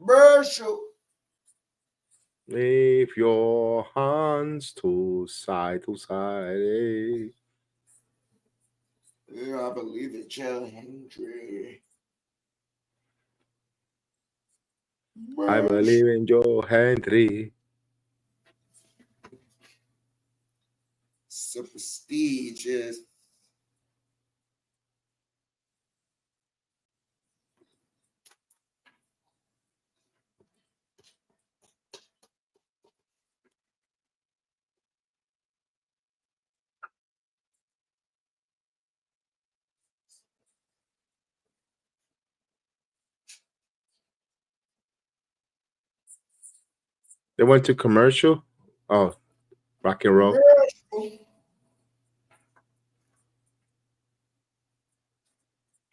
Marshall. Leave your hands to side to side. Eh. Yeah, I believe it, Joe Hendry. I Marshall. believe in Joe Hendry. So prestigious. They went to commercial. Oh, rock and roll. Marshall.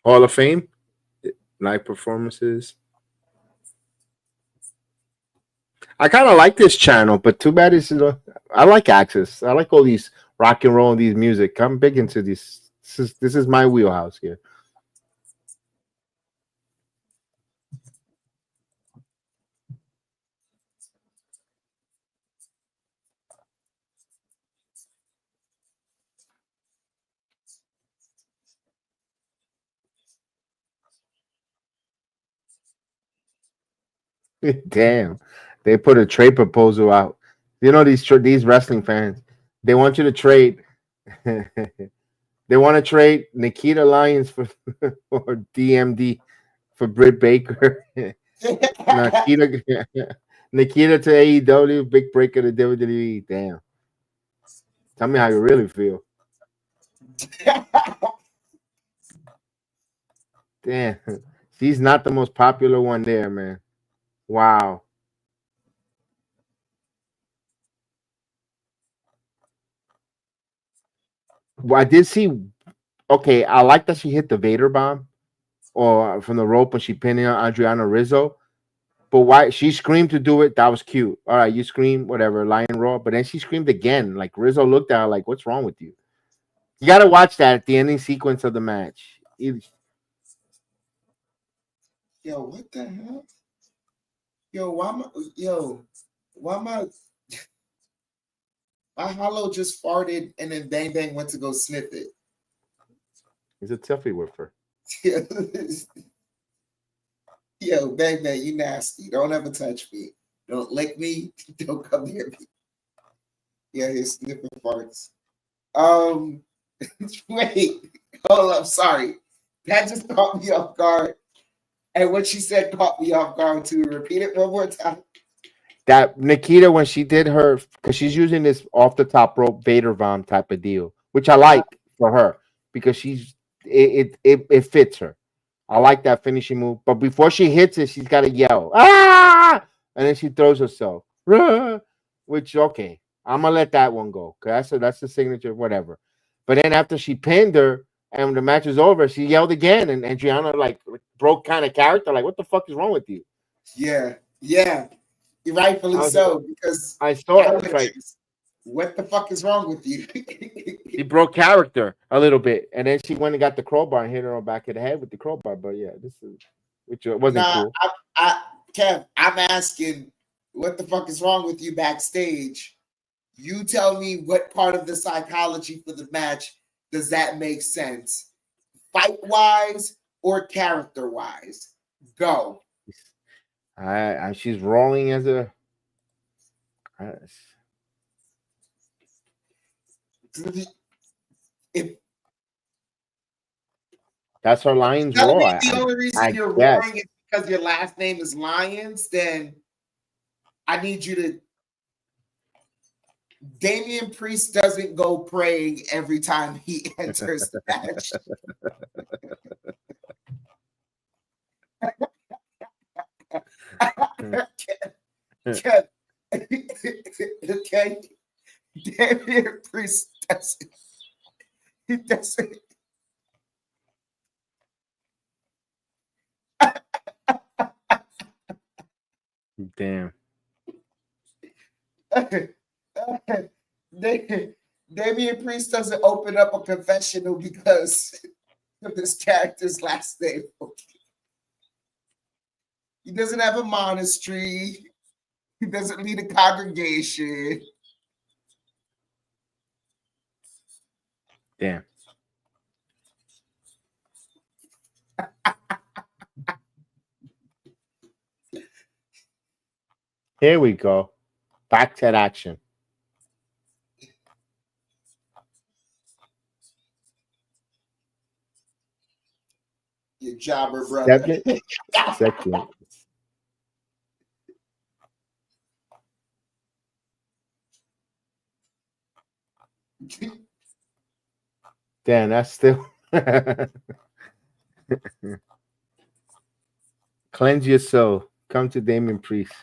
Hall of Fame. Live performances. I kind of like this channel, but too bad I like Access. I like all these rock and roll and these music. I'm big into this. This is my wheelhouse here. Damn. They put a trade proposal out. You know these wrestling fans. They want you to trade. They want to trade Nikita Lyons for or DMD for Britt Baker. Nikita Nikita to AEW, big break of the WWE. Damn. Tell me how you really feel. Damn. She's not the most popular one there, man. Wow. Well, I did see. Okay, I like that she hit the Vader bomb or from the rope when she pinned Adriana Rizzo. But why she screamed to do it? That was cute. All right, you scream, whatever, Lion Raw. But then she screamed again. Like Rizzo looked at her like, "What's wrong with you?" You got to watch that at the ending sequence of the match. Yo, what the hell? Yo, why my hollow just farted and then Bang Bang went to go sniff it. He's a toughie with her. Yo, Bang Bang, you nasty. Don't ever touch me. Don't lick me. Don't come near me. Yeah, he's sniffing farts. Wait, hold up. Sorry. That just caught me off guard. And what she said caught me off guard too. Repeat it one more time. That Nikita, when she did her, because she's using this off the top rope Vader bomb type of deal, which I like for her because it fits her. I like that finishing move. But before she hits it, she's got to yell, "Ah!" And then she throws herself. "Rah!" Which, okay, I'm going to let that one go. Because that's the signature, whatever. But then after she pinned her and the match was over, she yelled again. And Adriana, like broke kind of character. Like, what the fuck is wrong with you? Yeah. Rightfully so. Because I saw it. Like, what the fuck is wrong with you? She broke character a little bit, and then she went and got the crowbar and hit her on the back of the head with the crowbar. But yeah, which wasn't cool. Kev, I'm asking, what the fuck is wrong with you backstage? You tell me what part of the psychology for the match does that make sense, fight wise or character wise? Go. She's rolling as a. If that's her Lions Raw. The only reason you're roaring is because your last name is Lions, then I need you to. Damian Priest doesn't go praying every time he enters the match. Okay. Damian Priest doesn't. He doesn't. Damn. Damian Priest doesn't open up a confessional because of this character's last name. He doesn't have a monastery. He doesn't lead a congregation. Damn. Here we go. Back to action. Your jobber, brother. Second. Damn, that's still. Cleanse your soul. Come to Damian Priest.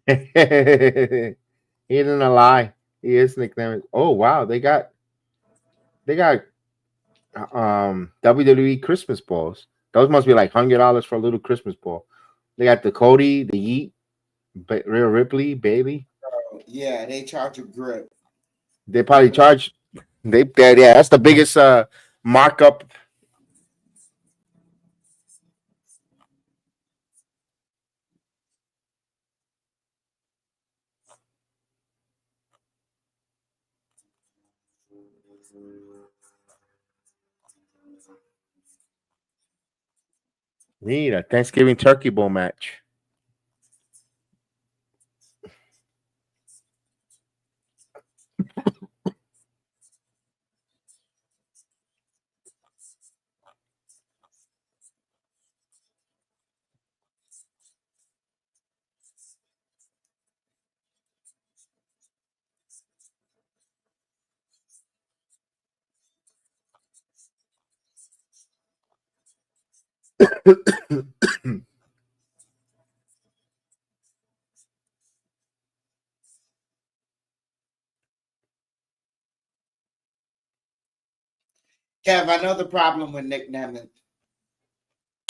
He didn't lie. He is nicknamed. Oh wow, they got WWE Christmas balls. Those must be like $100 for a little Christmas ball. They got the Cody, the Yeet, Rhea Ripley, Bailey. Yeah, they charge a grip. They probably charge. Yeah, that's the biggest markup. We need a Thanksgiving turkey bowl match. Kev, I know the problem with Nick Nemeth.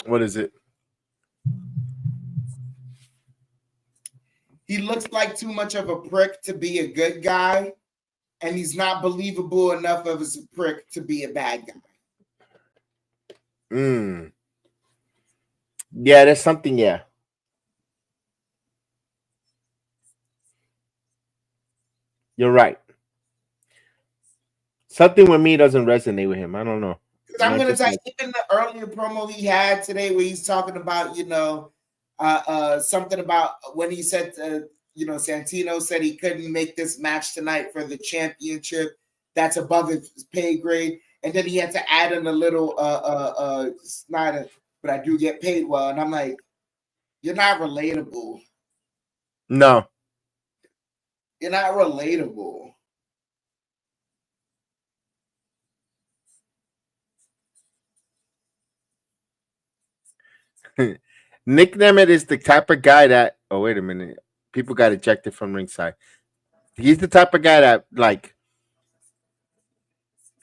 What is it? He looks like too much of a prick to be a good guy, and he's not believable enough of as a prick to be a bad guy. Yeah, there's something. Yeah, you're right. Something with me doesn't resonate with him. I don't know. I'm going to tell you, even the earlier promo he had today where he's talking about, something about when he said, Santino said he couldn't make this match tonight for the championship. That's above his pay grade. And then he had to add in a little, it's not a, but I do get paid well. And I'm like, you're not relatable. No. You're not relatable. Nick Nemeth is the type of guy that. Oh, wait a minute. People got ejected from ringside. He's the type of guy that, like,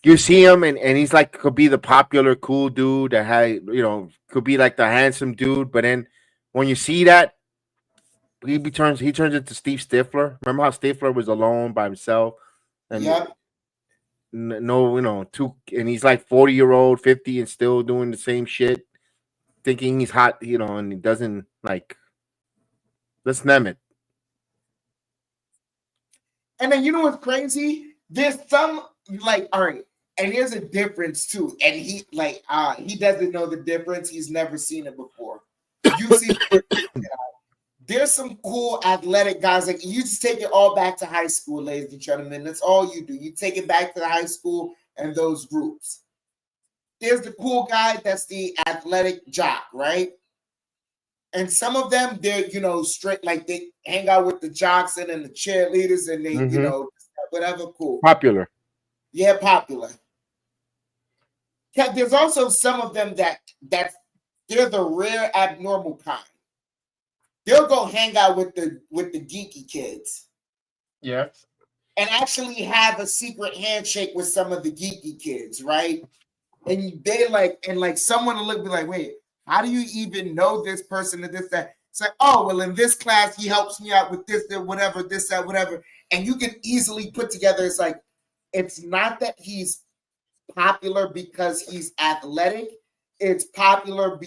you see him and he's like, could be the popular, cool dude that could be like the handsome dude. But then when you see that, he turns into Steve Stifler. Remember how Stifler was alone by himself? And yep. And he's like 40-year-old, 50, and still doing the same shit, thinking he's hot, and he doesn't like. Let's name it. And then you know what's crazy? There's some all right, and here's a difference too. And he he doesn't know the difference. He's never seen it before. You see, there's some cool athletic guys. Like you just take it all back to high school, ladies and gentlemen. That's all you do. You take it back to the high school and those groups. There's the cool guy that's the athletic jock, right? And some of them, they're, straight, like they hang out with the jocks and the cheerleaders and they, whatever, cool. Popular. Yeah, popular. There's also some of them that they're the rare abnormal kind. They'll go hang out with the geeky kids. Yeah. And actually have a secret handshake with some of the geeky kids, right? And they someone will look be like, wait, how do you even know this person or this, that? It's like, oh, well, in this class, he helps me out with this, that, whatever, this, that, whatever. And you can easily put together, it's like, it's not that he's popular because he's athletic. He's popular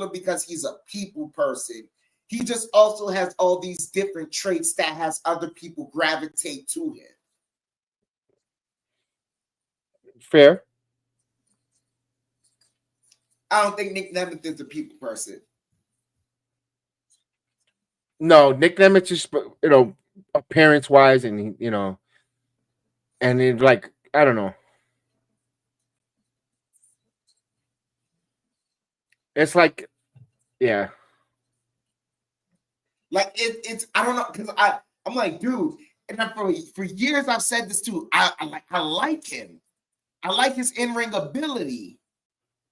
because he's a people person. He just also has all these different traits that has other people gravitate to him. Fair. I don't think Nick Nemeth is a people person. No, Nick Nemeth just, appearance wise, and and it's like, I don't know. It's like, yeah. Like it's I don't know, because I'm like, dude, and for years I've said this too. I like him. I like his in-ring ability.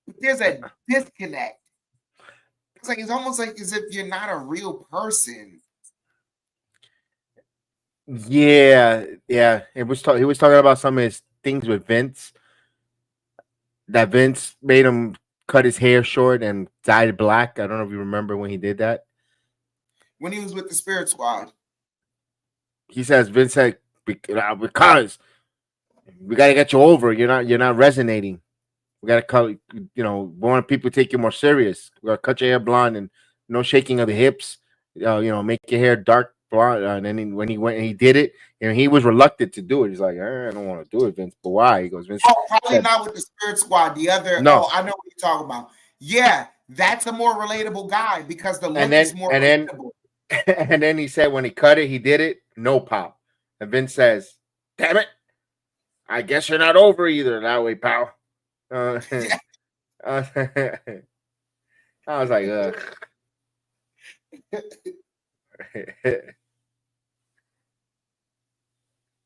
But there's a disconnect. It's almost like as if you're not a real person. Yeah. He was talking about some of his things with Vince. That Vince made him cut his hair short and dyed black. I don't know if you remember when he did that. When he was with the Spirit Squad. he says, Vince said, because we got to get you over. You're not resonating. We got to cut. We want people to take you more serious. We got to cut your hair blonde and no shaking of the hips. Make your hair dark blonde. And then when he went and he did it, he was reluctant to do it. He's like, I don't want to do it, Vince. But why? He goes, Vince. Probably not with the Spirit Squad. The other, no. I know what you're talking about. Yeah, that's a more relatable guy because the look is more relatable. And then he said when he cut it, he did it, no pop. And Vince says, damn it, I guess you're not over either that way, pal. I was like, ugh.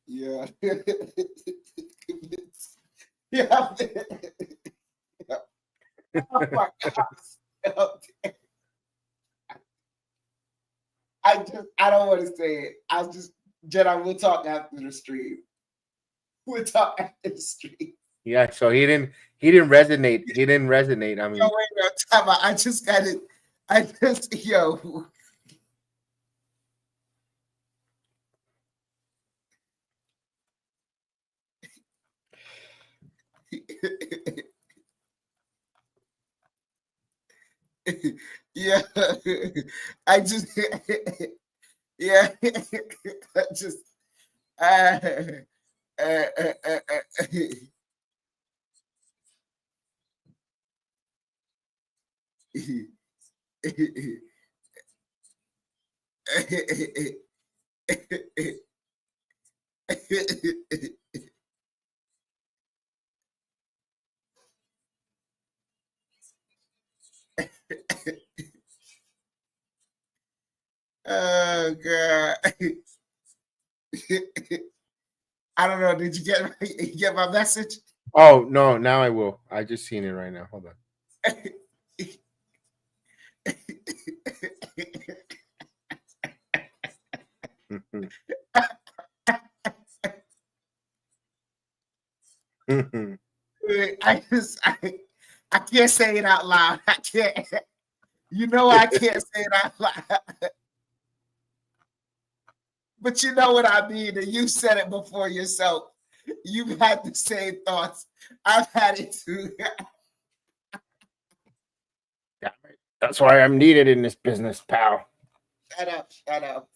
Yeah. Yeah. Oh my gosh. I don't want to say it. Jedi, we'll talk after the stream. We'll talk after the stream. Yeah, so he didn't resonate. He didn't resonate. I mean, wait, time out. I just got it. Yo. Yeah, I just, yeah, I just, oh god. I don't know. Did you get my message? Oh no, now I will. I just seen it right now. Hold on. I can't say it out loud. I can't. I can't say it out loud. But you know what I mean, and you said it before yourself. You've had the same thoughts. I've had it too. That's why I'm needed in this business, pal. Shut up.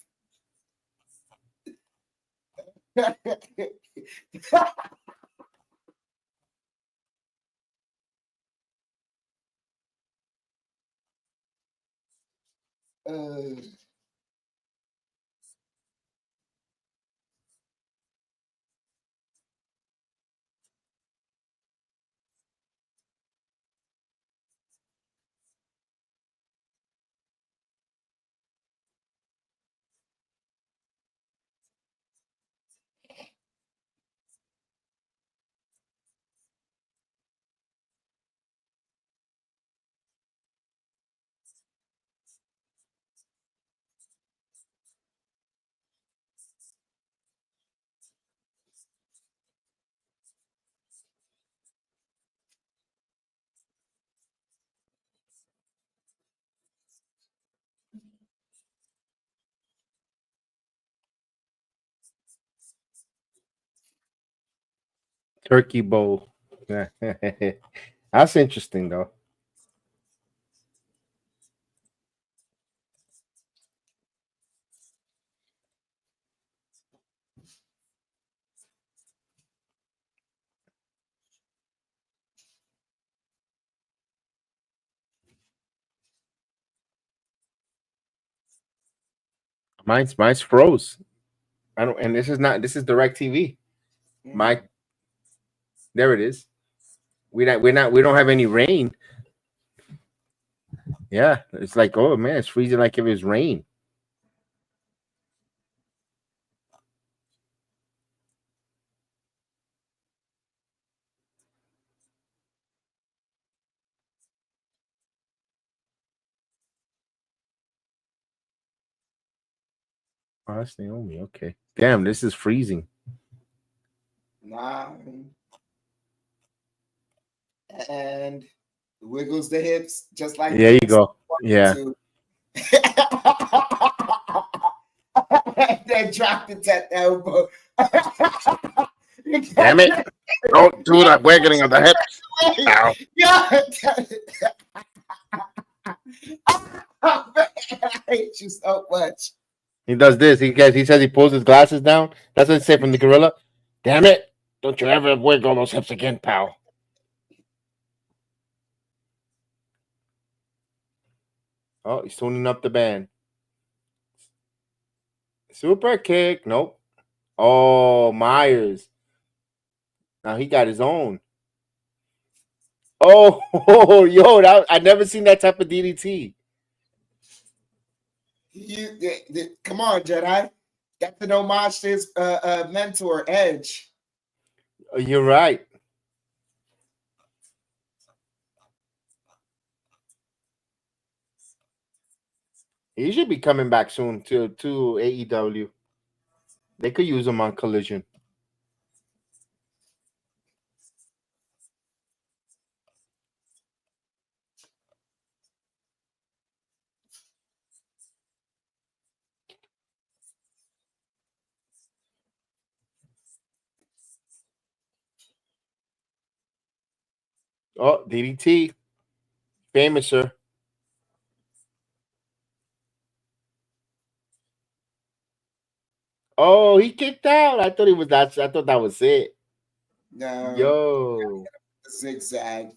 Turkey bowl. That's interesting, though. Mine's froze. I don't, and this is Direct TV. There it is. We don't have any rain. Yeah, it's like, oh man, it's freezing like if it was rain. Oh, that's Naomi. Okay. Damn, this is freezing. Nah. And wiggles the hips just like there you go. Yeah. Then dropped it at the elbow. Damn it. Don't do that wiggling of the hips. Ow. Oh, man, I hate you so much. He does this. He says he pulls his glasses down. That's what he said from the gorilla. Damn it. Don't you ever wiggle those hips again, pal. Oh, he's tuning up the band. Super kick. Nope. Oh, Myers. Now he got his own. Oh, yo, I never seen that type of DDT. Come on, Jedi. That's an homage to his mentor, Edge. You're right. He should be coming back soon to AEW. They could use him on Collision. Oh, DDT. Famous, sir. Oh, he kicked out. I thought he was that. I thought that was it. No. Yo. Zigzag.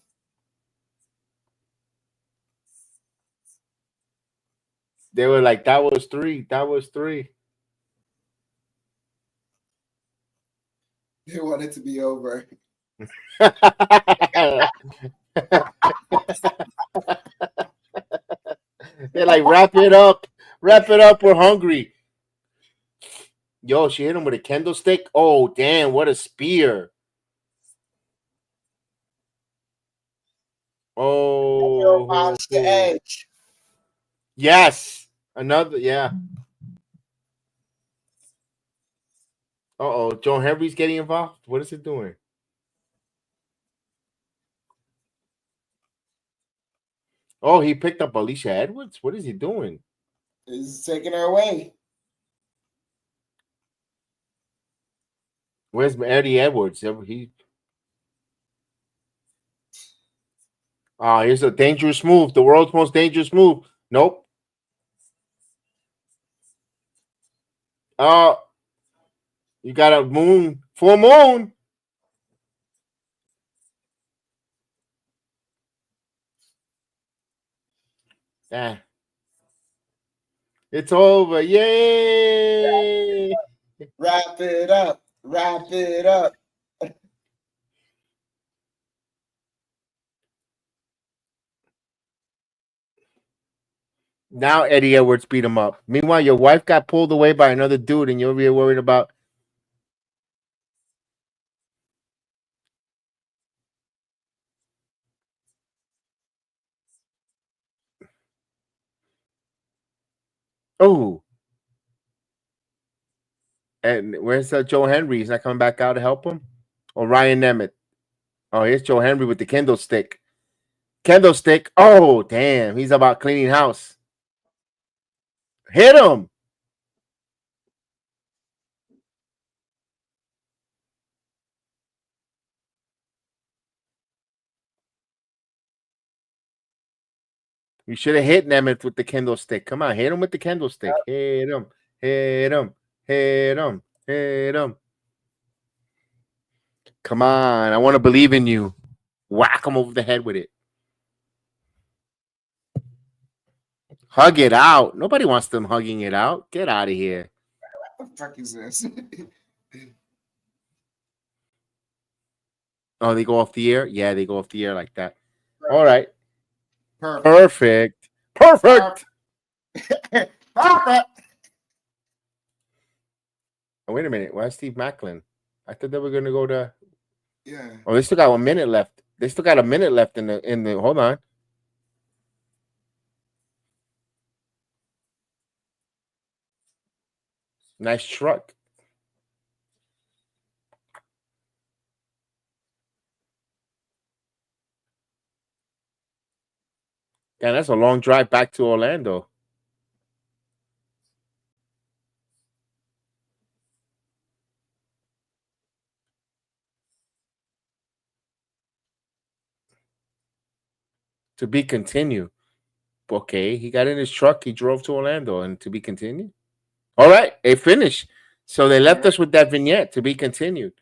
They were like, that was three. That was three. They want it to be over. They're like, wrap it up. Wrap it up. We're hungry. Yo, she hit him with a kendo stick. Oh, damn. What a spear. Oh. Homage to Edge. Yes. Another, yeah. Uh-oh. Joe Henry's getting involved. What is it doing? Oh, he picked up Alicia Edwards? What is he doing? He's taking her away. Where's Eddie Edwards? Here's a dangerous move. The world's most dangerous move. Nope. You got a moon. Full moon. Yeah. It's over. Yay! Wrap it up. Wrap it up. Now Eddie Edwards beat him up. Meanwhile, your wife got pulled away by another dude, and you're really worried about. Oh. And where's Joe Henry? He's not coming back out to help him? Or Ryan Nemeth? Oh, here's Joe Henry with the kendo stick. Kendo stick. Oh, damn. He's about cleaning house. Hit him. You should have hit Nemeth with the kendo stick. Come on, hit him with the kendo stick. Hit him. Hit him. Hit him. Hit him. Come on. I want to believe in you. Whack him over the head with it. Hug it out. Nobody wants them hugging it out. Get out of here. What the fuck is this? Oh, they go off the air? Yeah, they go off the air like that. All right. Perfect. Perfect. Perfect. Oh, wait a minute. Why Steve Macklin? I thought they were going to go to. Yeah. Oh, they still got 1 minute left. They still got a minute left in the. Hold on. Nice truck. Yeah, that's a long drive back to Orlando. To be continued. Okay, he got in his truck. He drove to Orlando, and to be continued. All right, they finished. So they All left right. us with that vignette to be continued.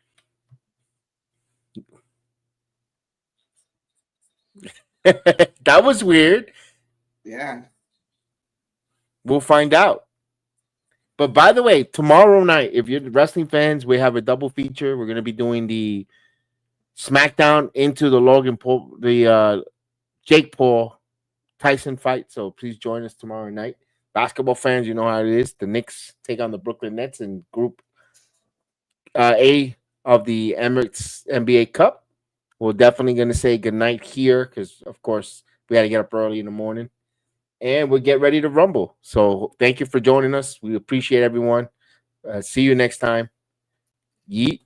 That was weird. Yeah. We'll find out. But by the way, tomorrow night, if you're wrestling fans, we have a double feature. We're going to be doing the SmackDown into the Logan Paul, the Jake Paul Tyson fight. So please join us tomorrow night. Basketball fans, you know how it is. The Knicks take on the Brooklyn Nets in Group A of the Emirates NBA Cup. We're definitely going to say goodnight here because, of course, we got to get up early in the morning. And we'll get ready to rumble. So thank you for joining us. We appreciate everyone. See you next time. Yeet.